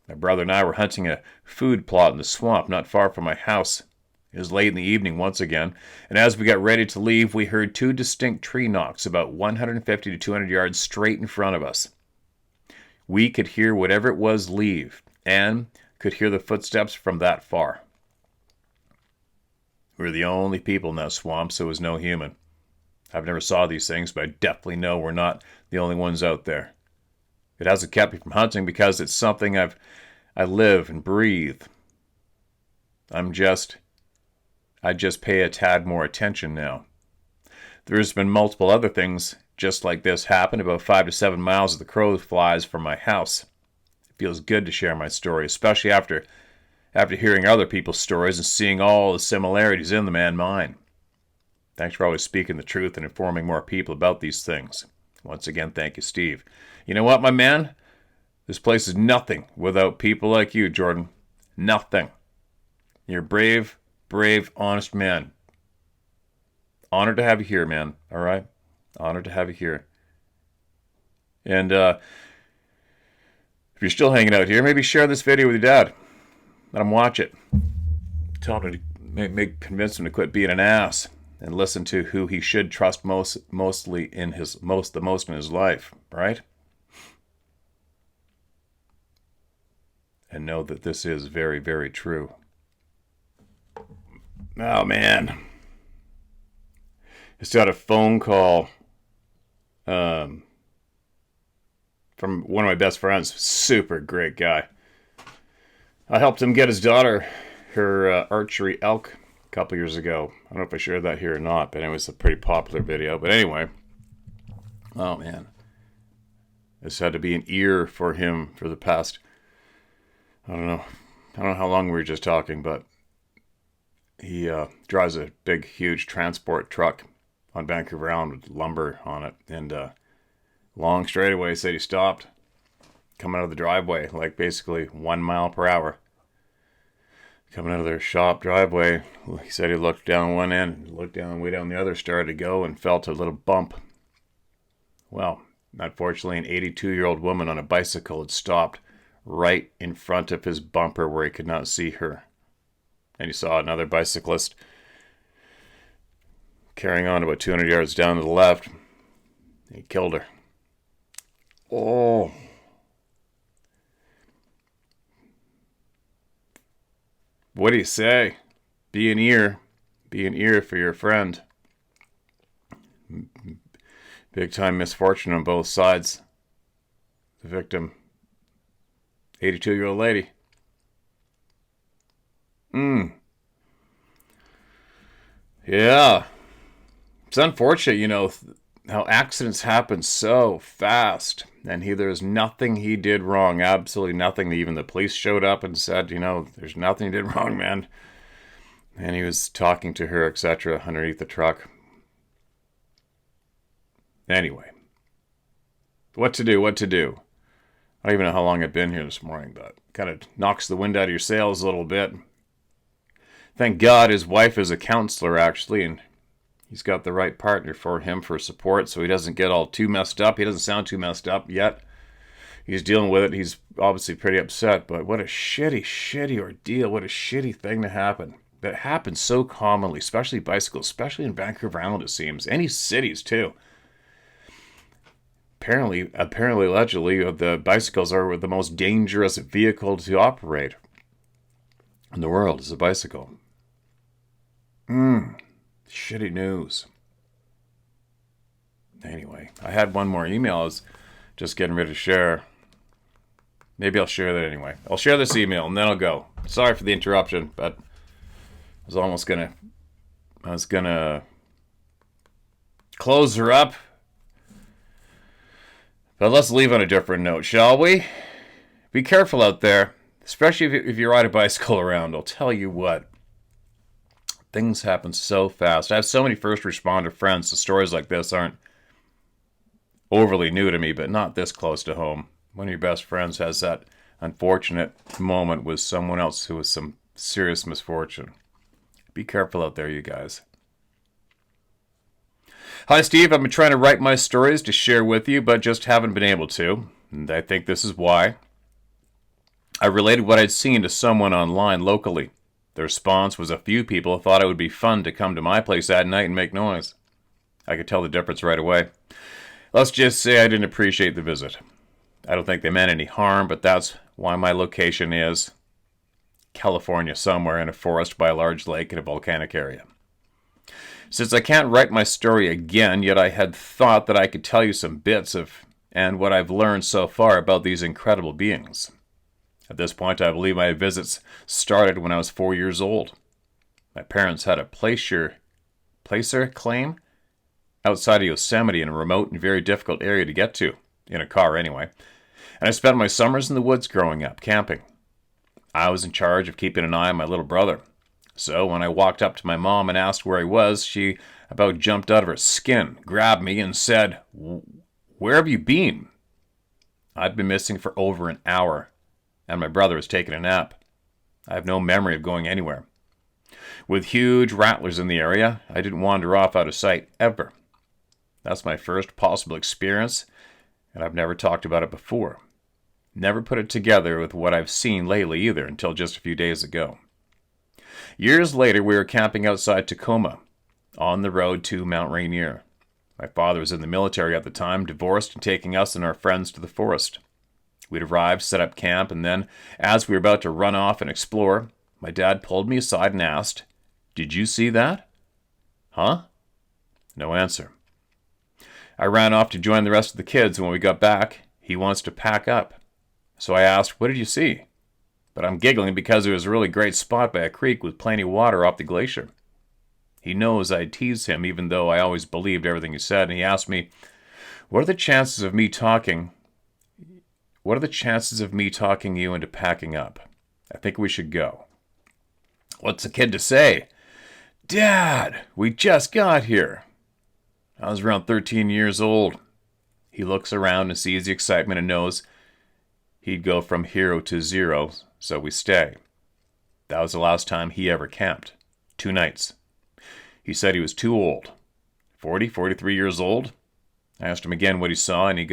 My brother and I were hunting a food plot in the swamp not far from my house. It was late in the evening once again, and as we got ready to leave, we heard 2 distinct tree knocks about 150 to 200 yards straight in front of us. We could hear whatever it was leave, and could hear the footsteps from that far. We were the only people in that swamp, so it was no human. I've never saw these things, but I definitely know we're not the only ones out there. It hasn't kept me from hunting because it's something I live and breathe. I just pay a tad more attention now. There's been multiple other things just like this happen about 5 to 7 miles as the crow flies from my house. It feels good to share my story, especially after hearing other people's stories and seeing all the similarities in them and mine. Thanks for always speaking the truth and informing more people about these things. Once again, thank you, Steve. You know what, my man? This place is nothing without people like you, Jordan. Nothing. You're a brave, honest man. Honored to have you here, man. All right? Honored to have you here. And if you're still hanging out here, maybe share this video with your dad. Let him watch it. Tell him to convince him to quit being an ass and listen to who he should trust the most in his life, right? And know that this is very, very true. Oh, man. Just got a phone call from one of my best friends. Super great guy. I helped him get his daughter her archery elk a couple years ago. I don't know if I shared that here or not, but it was a pretty popular video. But anyway, oh, man. This had to be an ear for him for the past, I don't know how long we were just talking, but he drives a big, huge transport truck on Vancouver Island with lumber on it. And long straightaway, said he stopped coming out of the driveway, like basically 1 mile per hour. Coming out of their shop driveway, he said he looked down one end, looked down way down the other, started to go, and felt a little bump. Well, unfortunately, an 82-year-old woman on a bicycle had stopped right in front of his bumper where he could not see her. And he saw another bicyclist carrying on about 200 yards down to the left. He killed her. Oh. What do you say? Be an ear. Be an ear for your friend. Big time misfortune on both sides. The victim, 82-year-old lady. Yeah. It's unfortunate, how accidents happen so fast. And there's nothing he did wrong. Absolutely nothing. Even the police showed up and said, there's nothing he did wrong, man. And he was talking to her, etc., underneath the truck. Anyway. What to do? I don't even know how long I've been here this morning, but kind of knocks the wind out of your sails a little bit. Thank God his wife is a counselor, actually, and he's got the right partner for him for support, so he doesn't get all too messed up. He doesn't sound too messed up yet. He's dealing with it. He's obviously pretty upset, but what a shitty ordeal. What a shitty thing to happen. That happens so commonly, especially bicycles, especially in Vancouver Island, it seems. Any cities, too. Apparently, allegedly, the bicycles are the most dangerous vehicle to operate in the world is a bicycle. Shitty news. Anyway, I had one more email I was just getting ready to share. Maybe I'll share that anyway. I'll share this email and then I'll go. Sorry for the interruption, but I was gonna close her up. But let's leave on a different note, shall we? Be careful out there, especially if you ride a bicycle around. I'll tell you what. Things happen so fast. I have so many first responder friends, so stories like this aren't overly new to me, but not this close to home. One of your best friends has that unfortunate moment with someone else who was some serious misfortune. Be careful out there, you guys. Hi, Steve. I've been trying to write my stories to share with you, but just haven't been able to. And I think this is why. I related what I'd seen to someone online locally. The response was a few people thought it would be fun to come to my place at night and make noise. I could tell the difference right away. Let's just say I didn't appreciate the visit. I don't think they meant any harm, but that's why my location is California, somewhere in a forest by a large lake in a volcanic area. Since I can't write my story again, yet I had thought that I could tell you some bits of and what I've learned so far about these incredible beings. At this point, I believe my visits started when I was 4 years old. My parents had a placer claim outside of Yosemite in a remote and very difficult area to get to, in a car anyway, and I spent my summers in the woods growing up, camping. I was in charge of keeping an eye on my little brother. So when I walked up to my mom and asked where he was, she about jumped out of her skin, grabbed me, and said, "Where have you been?" I'd been missing for over an hour, and my brother was taking a nap. I have no memory of going anywhere. With huge rattlers in the area, I didn't wander off out of sight, ever. That's my first possible experience, and I've never talked about it before. Never put it together with what I've seen lately either, until just a few days ago. Years later, we were camping outside Tacoma, on the road to Mount Rainier. My father was in the military at the time, divorced and taking us and our friends to the forest. We'd arrived, set up camp, and then, as we were about to run off and explore, my dad pulled me aside and asked, "Did you see that?" "Huh?" No answer. I ran off to join the rest of the kids, and when we got back, he wants to pack up. So I asked, "What did you see?" But I'm giggling because it was a really great spot by a creek with plenty of water off the glacier. He knows I tease him, even though I always believed everything he said, and he asked me, what are the chances of me talking you into packing up? I think we should go." What's a kid to say? "Dad, we just got here." I was around 13 years old. He looks around and sees the excitement and knows he'd go from hero to zero, so we stay. That was the last time he ever camped. 2 nights. He said he was too old. 43 years old? I asked him again what he saw, and I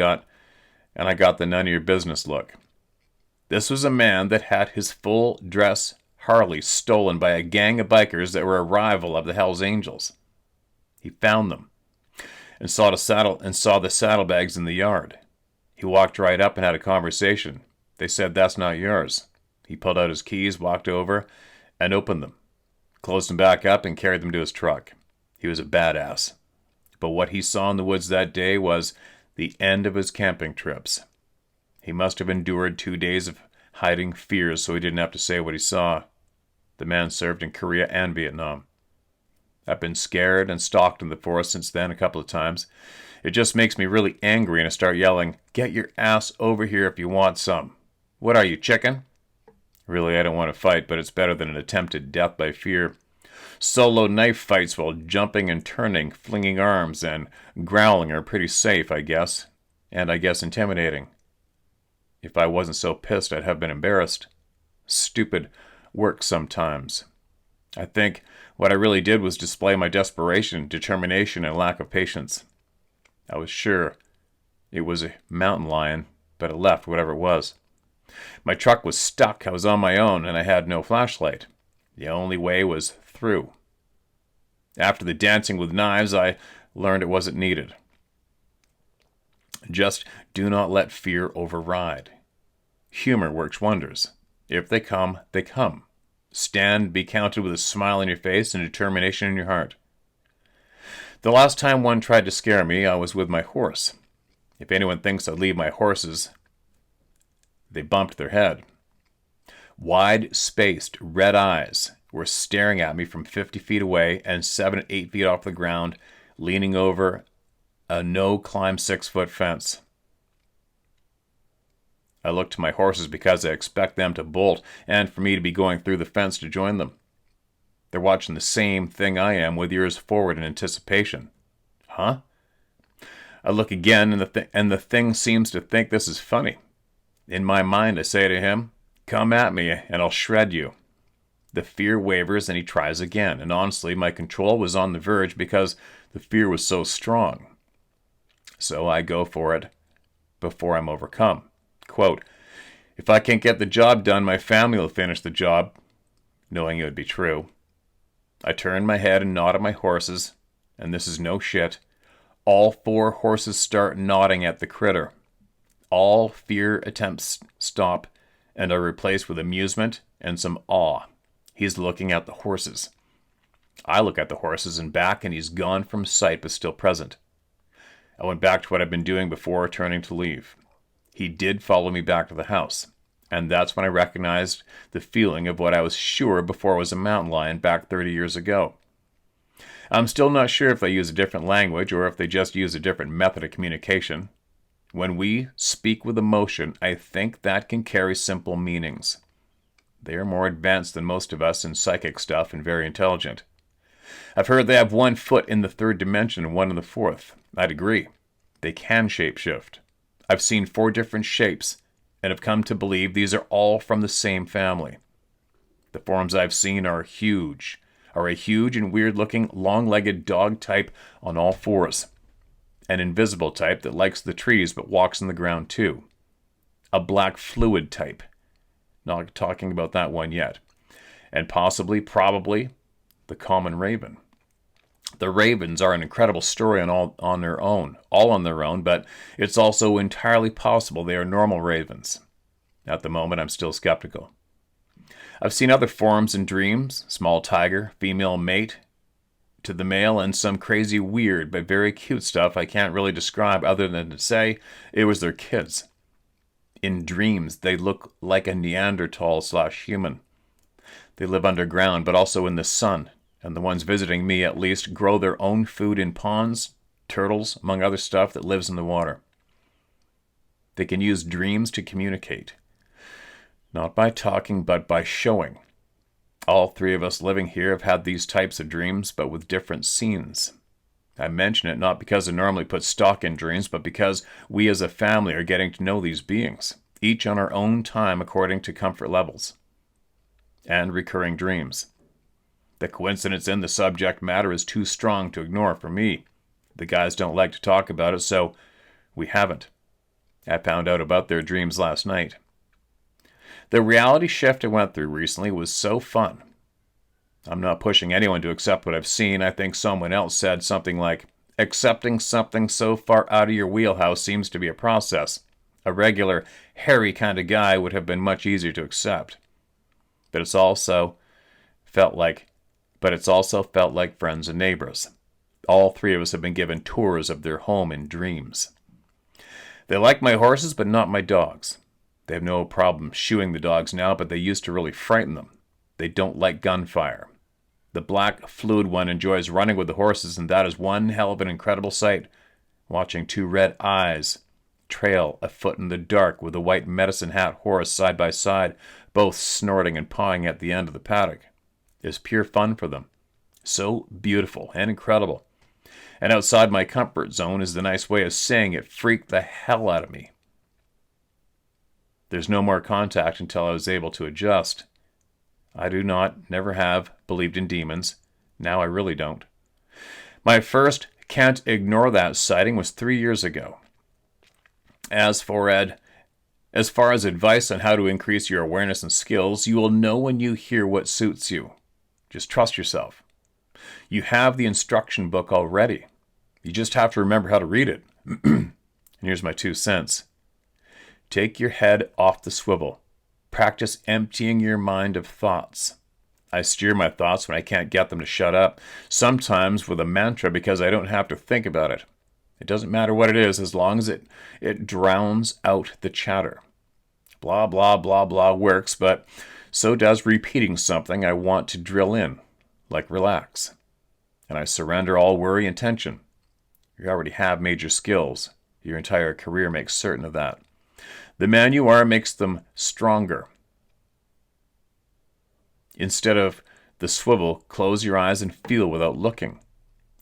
got the none of your business look. This was a man that had his full dress Harley stolen by a gang of bikers that were a rival of the Hells Angels. He found them and saw the saddlebags in the yard. He walked right up and had a conversation. They said, "That's not yours." He pulled out his keys, walked over, and opened them, closed them back up, and carried them to his truck. He was a badass. But what he saw in the woods that day was the end of his camping trips. He must have endured 2 days of hiding fears so he didn't have to say what he saw. The man served in Korea and Vietnam. I've been scared and stalked in the forest since then a couple of times. It just makes me really angry, and I start yelling, "Get your ass over here if you want some. What are you, chicken?" Really, I don't want to fight, but it's better than an attempted death by fear. Solo knife fights while jumping and turning, flinging arms, and growling are pretty safe, I guess. And I guess intimidating. If I wasn't so pissed, I'd have been embarrassed. Stupid work sometimes. I think what I really did was display my desperation, determination, and lack of patience. I was sure it was a mountain lion, but it left, whatever it was. My truck was stuck, I was on my own, and I had no flashlight. The only way was through. After the dancing with knives, I learned it wasn't needed. Just do not let fear override. Humor works wonders. If they come, they come. Stand, be counted with a smile on your face and determination in your heart. The last time one tried to scare me, I was with my horse. If anyone thinks I'd leave my horses, they bumped their head. Wide-spaced red eyes were staring at me from 50 feet away and 7 to 8 feet off the ground, leaning over a no-climb 6-foot fence. I look to my horses because I expect them to bolt and for me to be going through the fence to join them. They're watching the same thing I am with ears forward in anticipation. Huh? I look again and the thing seems to think this is funny. In my mind I say to him, "Come at me and I'll shred you." The fear wavers and he tries again, and honestly my control was on the verge because the fear was so strong. So I go for it before I'm overcome. Quote, "If I can't get the job done, my family will finish the job," knowing it would be true. I turn my head and nod at my horses, and this is no shit. All 4 horses start nodding at the critter. All fear attempts stop and are replaced with amusement and some awe. He's looking at the horses. I look at the horses and back, and he's gone from sight but still present. I went back to what I'd been doing before turning to leave. He did follow me back to the house, And that's when I recognized the feeling of what I was sure before was a mountain lion back 30 years ago. I'm still not sure if they use a different language or if they just use a different method of communication. When we speak with emotion, I think that can carry simple meanings. They are more advanced than most of us in psychic stuff and very intelligent. I've heard they have 1 foot in the 3rd dimension and 1 in the 4th. I'd agree. They can shapeshift. I've seen 4 different shapes and have come to believe these are all from the same family. The forms I've seen are a huge and weird-looking, long-legged dog type on all 4s. An invisible type that likes the trees but walks on the ground too. A black fluid type. Not talking about that one yet. And probably, the common raven. The ravens are an incredible story all on their own, but it's also entirely possible they are normal ravens. At the moment, I'm still skeptical. I've seen other forms in dreams, small tiger, female mate to the male, and some crazy weird but very cute stuff I can't really describe other than to say it was their kids. In dreams, they look like a Neanderthal/human. They live underground, but also in the sun, and the ones visiting me at least grow their own food in ponds, turtles, among other stuff that lives in the water. They can use dreams to communicate. Not by talking, but by showing. All 3 of us living here have had these types of dreams, but with different scenes. I mention it not because I normally put stock in dreams, but because we as a family are getting to know these beings, each on our own time according to comfort levels. And recurring dreams. The coincidence in the subject matter is too strong to ignore for me. The guys don't like to talk about it, so we haven't. I found out about their dreams last night. The reality shift I went through recently was so fun. I'm not pushing anyone to accept what I've seen. I think someone else said something like, accepting something so far out of your wheelhouse seems to be a process. A regular, hairy kind of guy would have been much easier to accept. But it's also felt like friends and neighbors. All 3 of us have been given tours of their home in dreams. They like my horses, but not my dogs. They have no problem shooing the dogs now, but they used to really frighten them. They don't like gunfire. The black fluid one enjoys running with the horses, and that is one hell of an incredible sight. Watching 2 red eyes trail a foot in the dark with a white medicine hat horse side by side, both snorting and pawing at the end of the paddock, is pure fun for them. So beautiful and incredible. And outside my comfort zone is the nice way of saying it freaked the hell out of me. There's no more contact until I was able to adjust. I do not, never have, believed in demons. Now I really don't. My first can't ignore that sighting was 3 years ago. As far as advice on how to increase your awareness and skills, you will know when you hear what suits you. Just trust yourself. You have the instruction book already. You just have to remember how to read it. And here's my 2 cents. Take your head off the swivel. Practice emptying your mind of thoughts. I steer my thoughts when I can't get them to shut up, sometimes with a mantra because I don't have to think about it. It doesn't matter what it is as long as it drowns out the chatter. Blah, blah, blah, blah works, but so does repeating something I want to drill in, like relax. And I surrender all worry and tension. You already have major skills. Your entire career makes certain of that. The man you are makes them stronger. Instead of the swivel, close your eyes and feel without looking.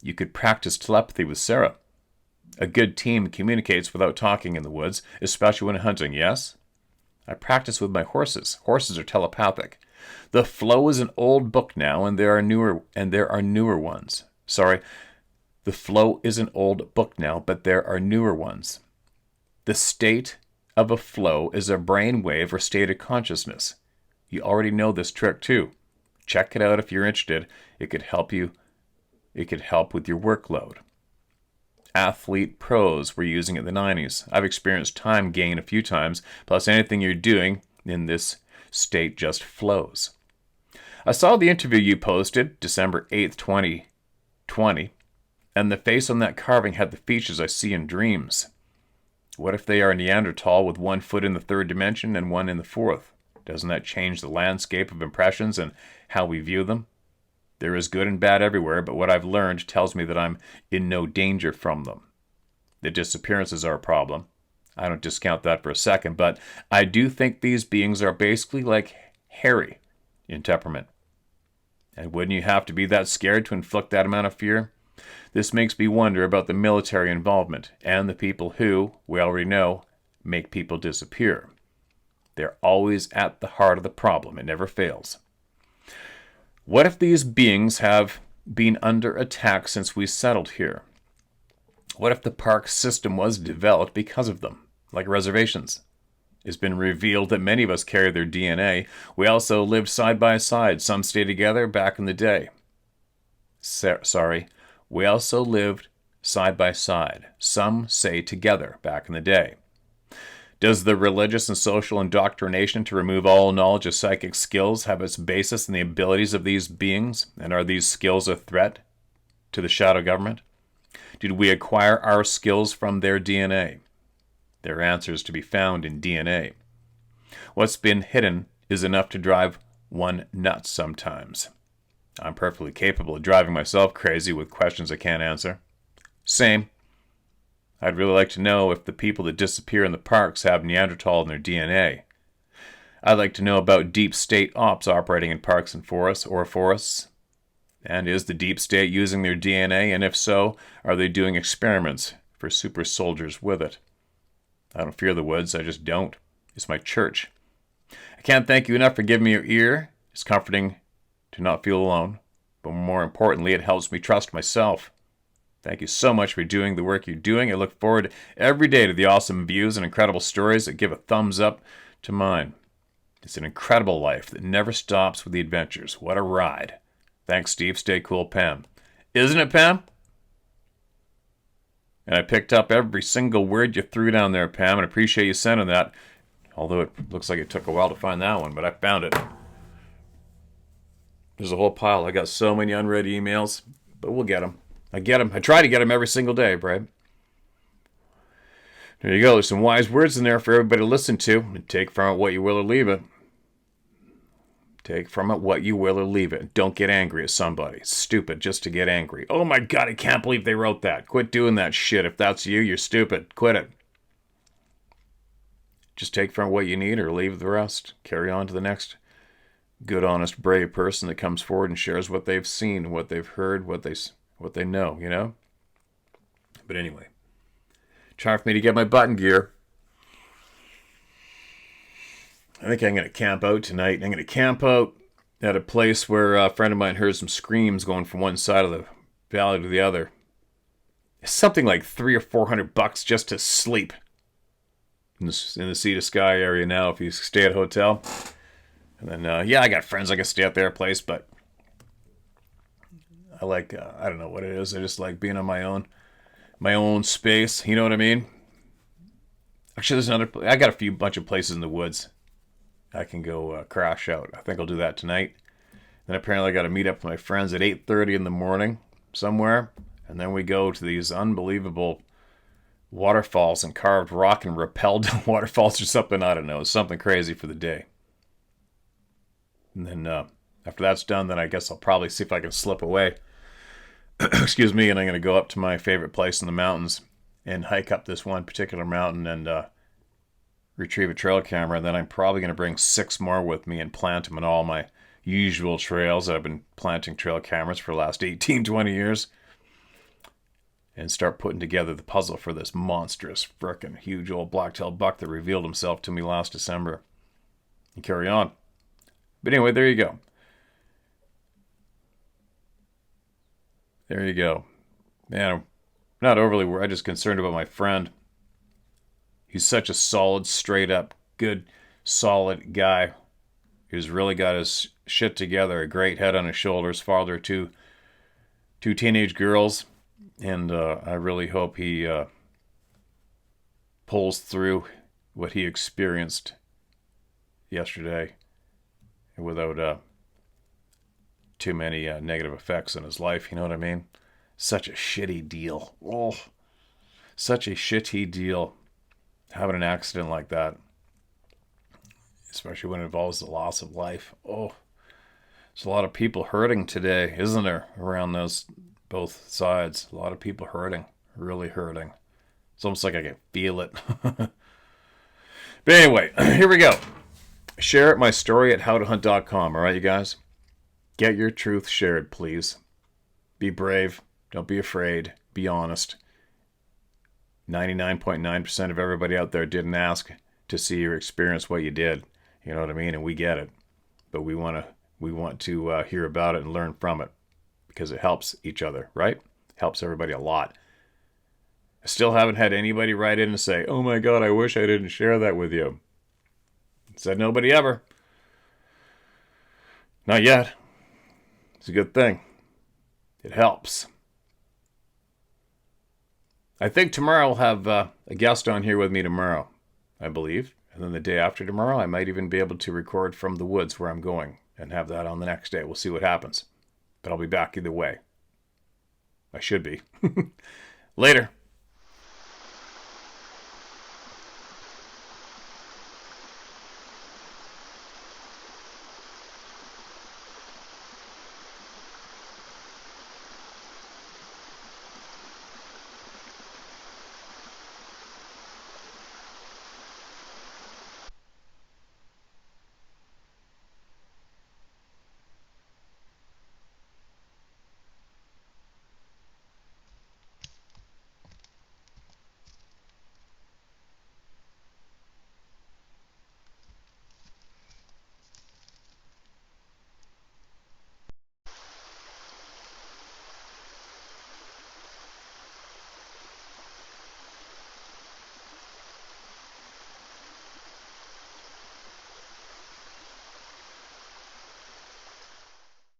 You could practice telepathy with Sarah. A good team communicates without talking in the woods, especially when hunting, yes? I practice with my horses. Horses are telepathic. The flow is an old book now, and there are newer ones. Sorry, the flow is an old book now, but there are newer ones. The state of a flow is a brainwave or state of consciousness. You already know this trick too. Check it out if you're interested. It could help with your workload. Athlete pros were using it in the 90s. I've experienced time gain a few times, plus anything you're doing in this state just flows. I saw the interview you posted, December 8th, 2020, and the face on that carving had the features I see in dreams. What if they are Neanderthal with one foot in the third dimension and one in the fourth? Doesn't that change the landscape of impressions and how we view them? There is good and bad everywhere, but what I've learned tells me that I'm in no danger from them. The disappearances are a problem. I don't discount that for a second, but I do think these beings are basically like Harry in temperament. And wouldn't you have to be that scared to inflict that amount of fear? This makes me wonder about the military involvement and the people who, we already know, make people disappear. They're always at the heart of the problem. It never fails. What if these beings have been under attack since we settled here? What if the park system was developed because of them, like reservations? It's been revealed that many of us carry their DNA. We also lived side by side. Some stayed together back in the day. We also lived side by side. Some say together back in the day. Does the religious and social indoctrination to remove all knowledge of psychic skills have its basis in the abilities of these beings? And are these skills a threat to the shadow government? Did we acquire our skills from their DNA? There are answers to be found in DNA. What's been hidden is enough to drive one nuts sometimes. I'm perfectly capable of driving myself crazy with questions I can't answer. Same. I'd really like to know if the people that disappear in the parks have Neanderthal in their DNA. I'd like to know about deep state ops operating in parks and forests. And is the deep state using their DNA? And if so, are they doing experiments for super soldiers with it? I don't fear the woods, I just don't. It's my church. I can't thank you enough for giving me your ear. It's comforting to not feel alone. But more importantly, it helps me trust myself. Thank you so much for doing the work you're doing. I look forward every day to the awesome views and incredible stories that give a thumbs up to mine. It's an incredible life that never stops with the adventures. What a ride. Thanks, Steve. Stay cool, Pam. Isn't it, Pam? And I picked up every single word you threw down there, Pam, and appreciate you sending that. Although it looks like it took a while to find that one, but I found it. There's a whole pile. I got so many unread emails, but we'll get them. I get them. I try to get them every single day, Brad. There you go. There's some wise words in there for everybody to listen to. And take from it what you will or leave it. Take from it what you will or leave it. Don't get angry at somebody. It's stupid just to get angry. Oh my God, I can't believe they wrote that. Quit doing that shit. If that's you, you're stupid. Quit it. Just take from what you need or leave the rest. Carry on to the next good, honest, brave person that comes forward and shares what they've seen, what they've heard, what they know, you know? But anyway, time for me to get my button gear. I think I'm going to camp out tonight. I'm going to camp out at a place where a friend of mine heard some screams going from one side of the valley to the other. It's something like $300 or $400 just to sleep in the Sea to Sky area now if you stay at a hotel. And then, I got friends I can stay at their place, but I like, I don't know what it is. I just like being on my own space. You know what I mean? Actually, there's another, I got bunch of places in the woods I can go crash out. I think I'll do that tonight. Then apparently I got to meet up with my friends at 8:30 in the morning somewhere. And then we go to these unbelievable waterfalls and carved rock and rappelled waterfalls or something. I don't know. It's something crazy for the day. And then after that's done, then I guess I'll probably see if I can slip away. Excuse me. And I'm going to go up to my favorite place in the mountains and hike up this one particular mountain and retrieve a trail camera. And then I'm probably going to bring 6 more with me and plant them in all my usual trails. I've been planting trail cameras for the last 18, 20 years. And start putting together the puzzle for this monstrous, frickin' huge old black-tailed buck that revealed himself to me last December. And carry on. But anyway, there you go. There you go. Man, I'm not overly worried. I'm just concerned about my friend. He's such a solid, straight-up, good, solid guy who's really got his shit together. A great head on his shoulders. Father of two teenage girls. And I really hope he pulls through what he experienced yesterday without too many negative effects in his life. You know what I mean? Such a shitty deal. Oh, such a shitty deal. having an accident like that, especially when it involves the loss of life. Oh, there's a lot of people hurting today, isn't there, around those both sides? A lot of people hurting, really hurting. It's almost like I can feel it. But anyway, here we go. Share it, my story, at howtohunt.com. All right, you guys? Get your truth shared, please. Be brave. Don't be afraid. Be honest. 99.9% of everybody out there didn't ask to see or experience what you did. You know what I mean? And we get it. But we want to hear about it and learn from it because it helps each other, right? Helps everybody a lot. I still haven't had anybody write in and say, oh my God, I wish I didn't share that with you. Said nobody ever. Not yet. It's a good thing. It helps. I think tomorrow I'll have a guest on here with me tomorrow, I believe. And then the day after tomorrow, I might even be able to record from the woods where I'm going and have that on the next day. We'll see what happens. But I'll be back either way. I should be. Later.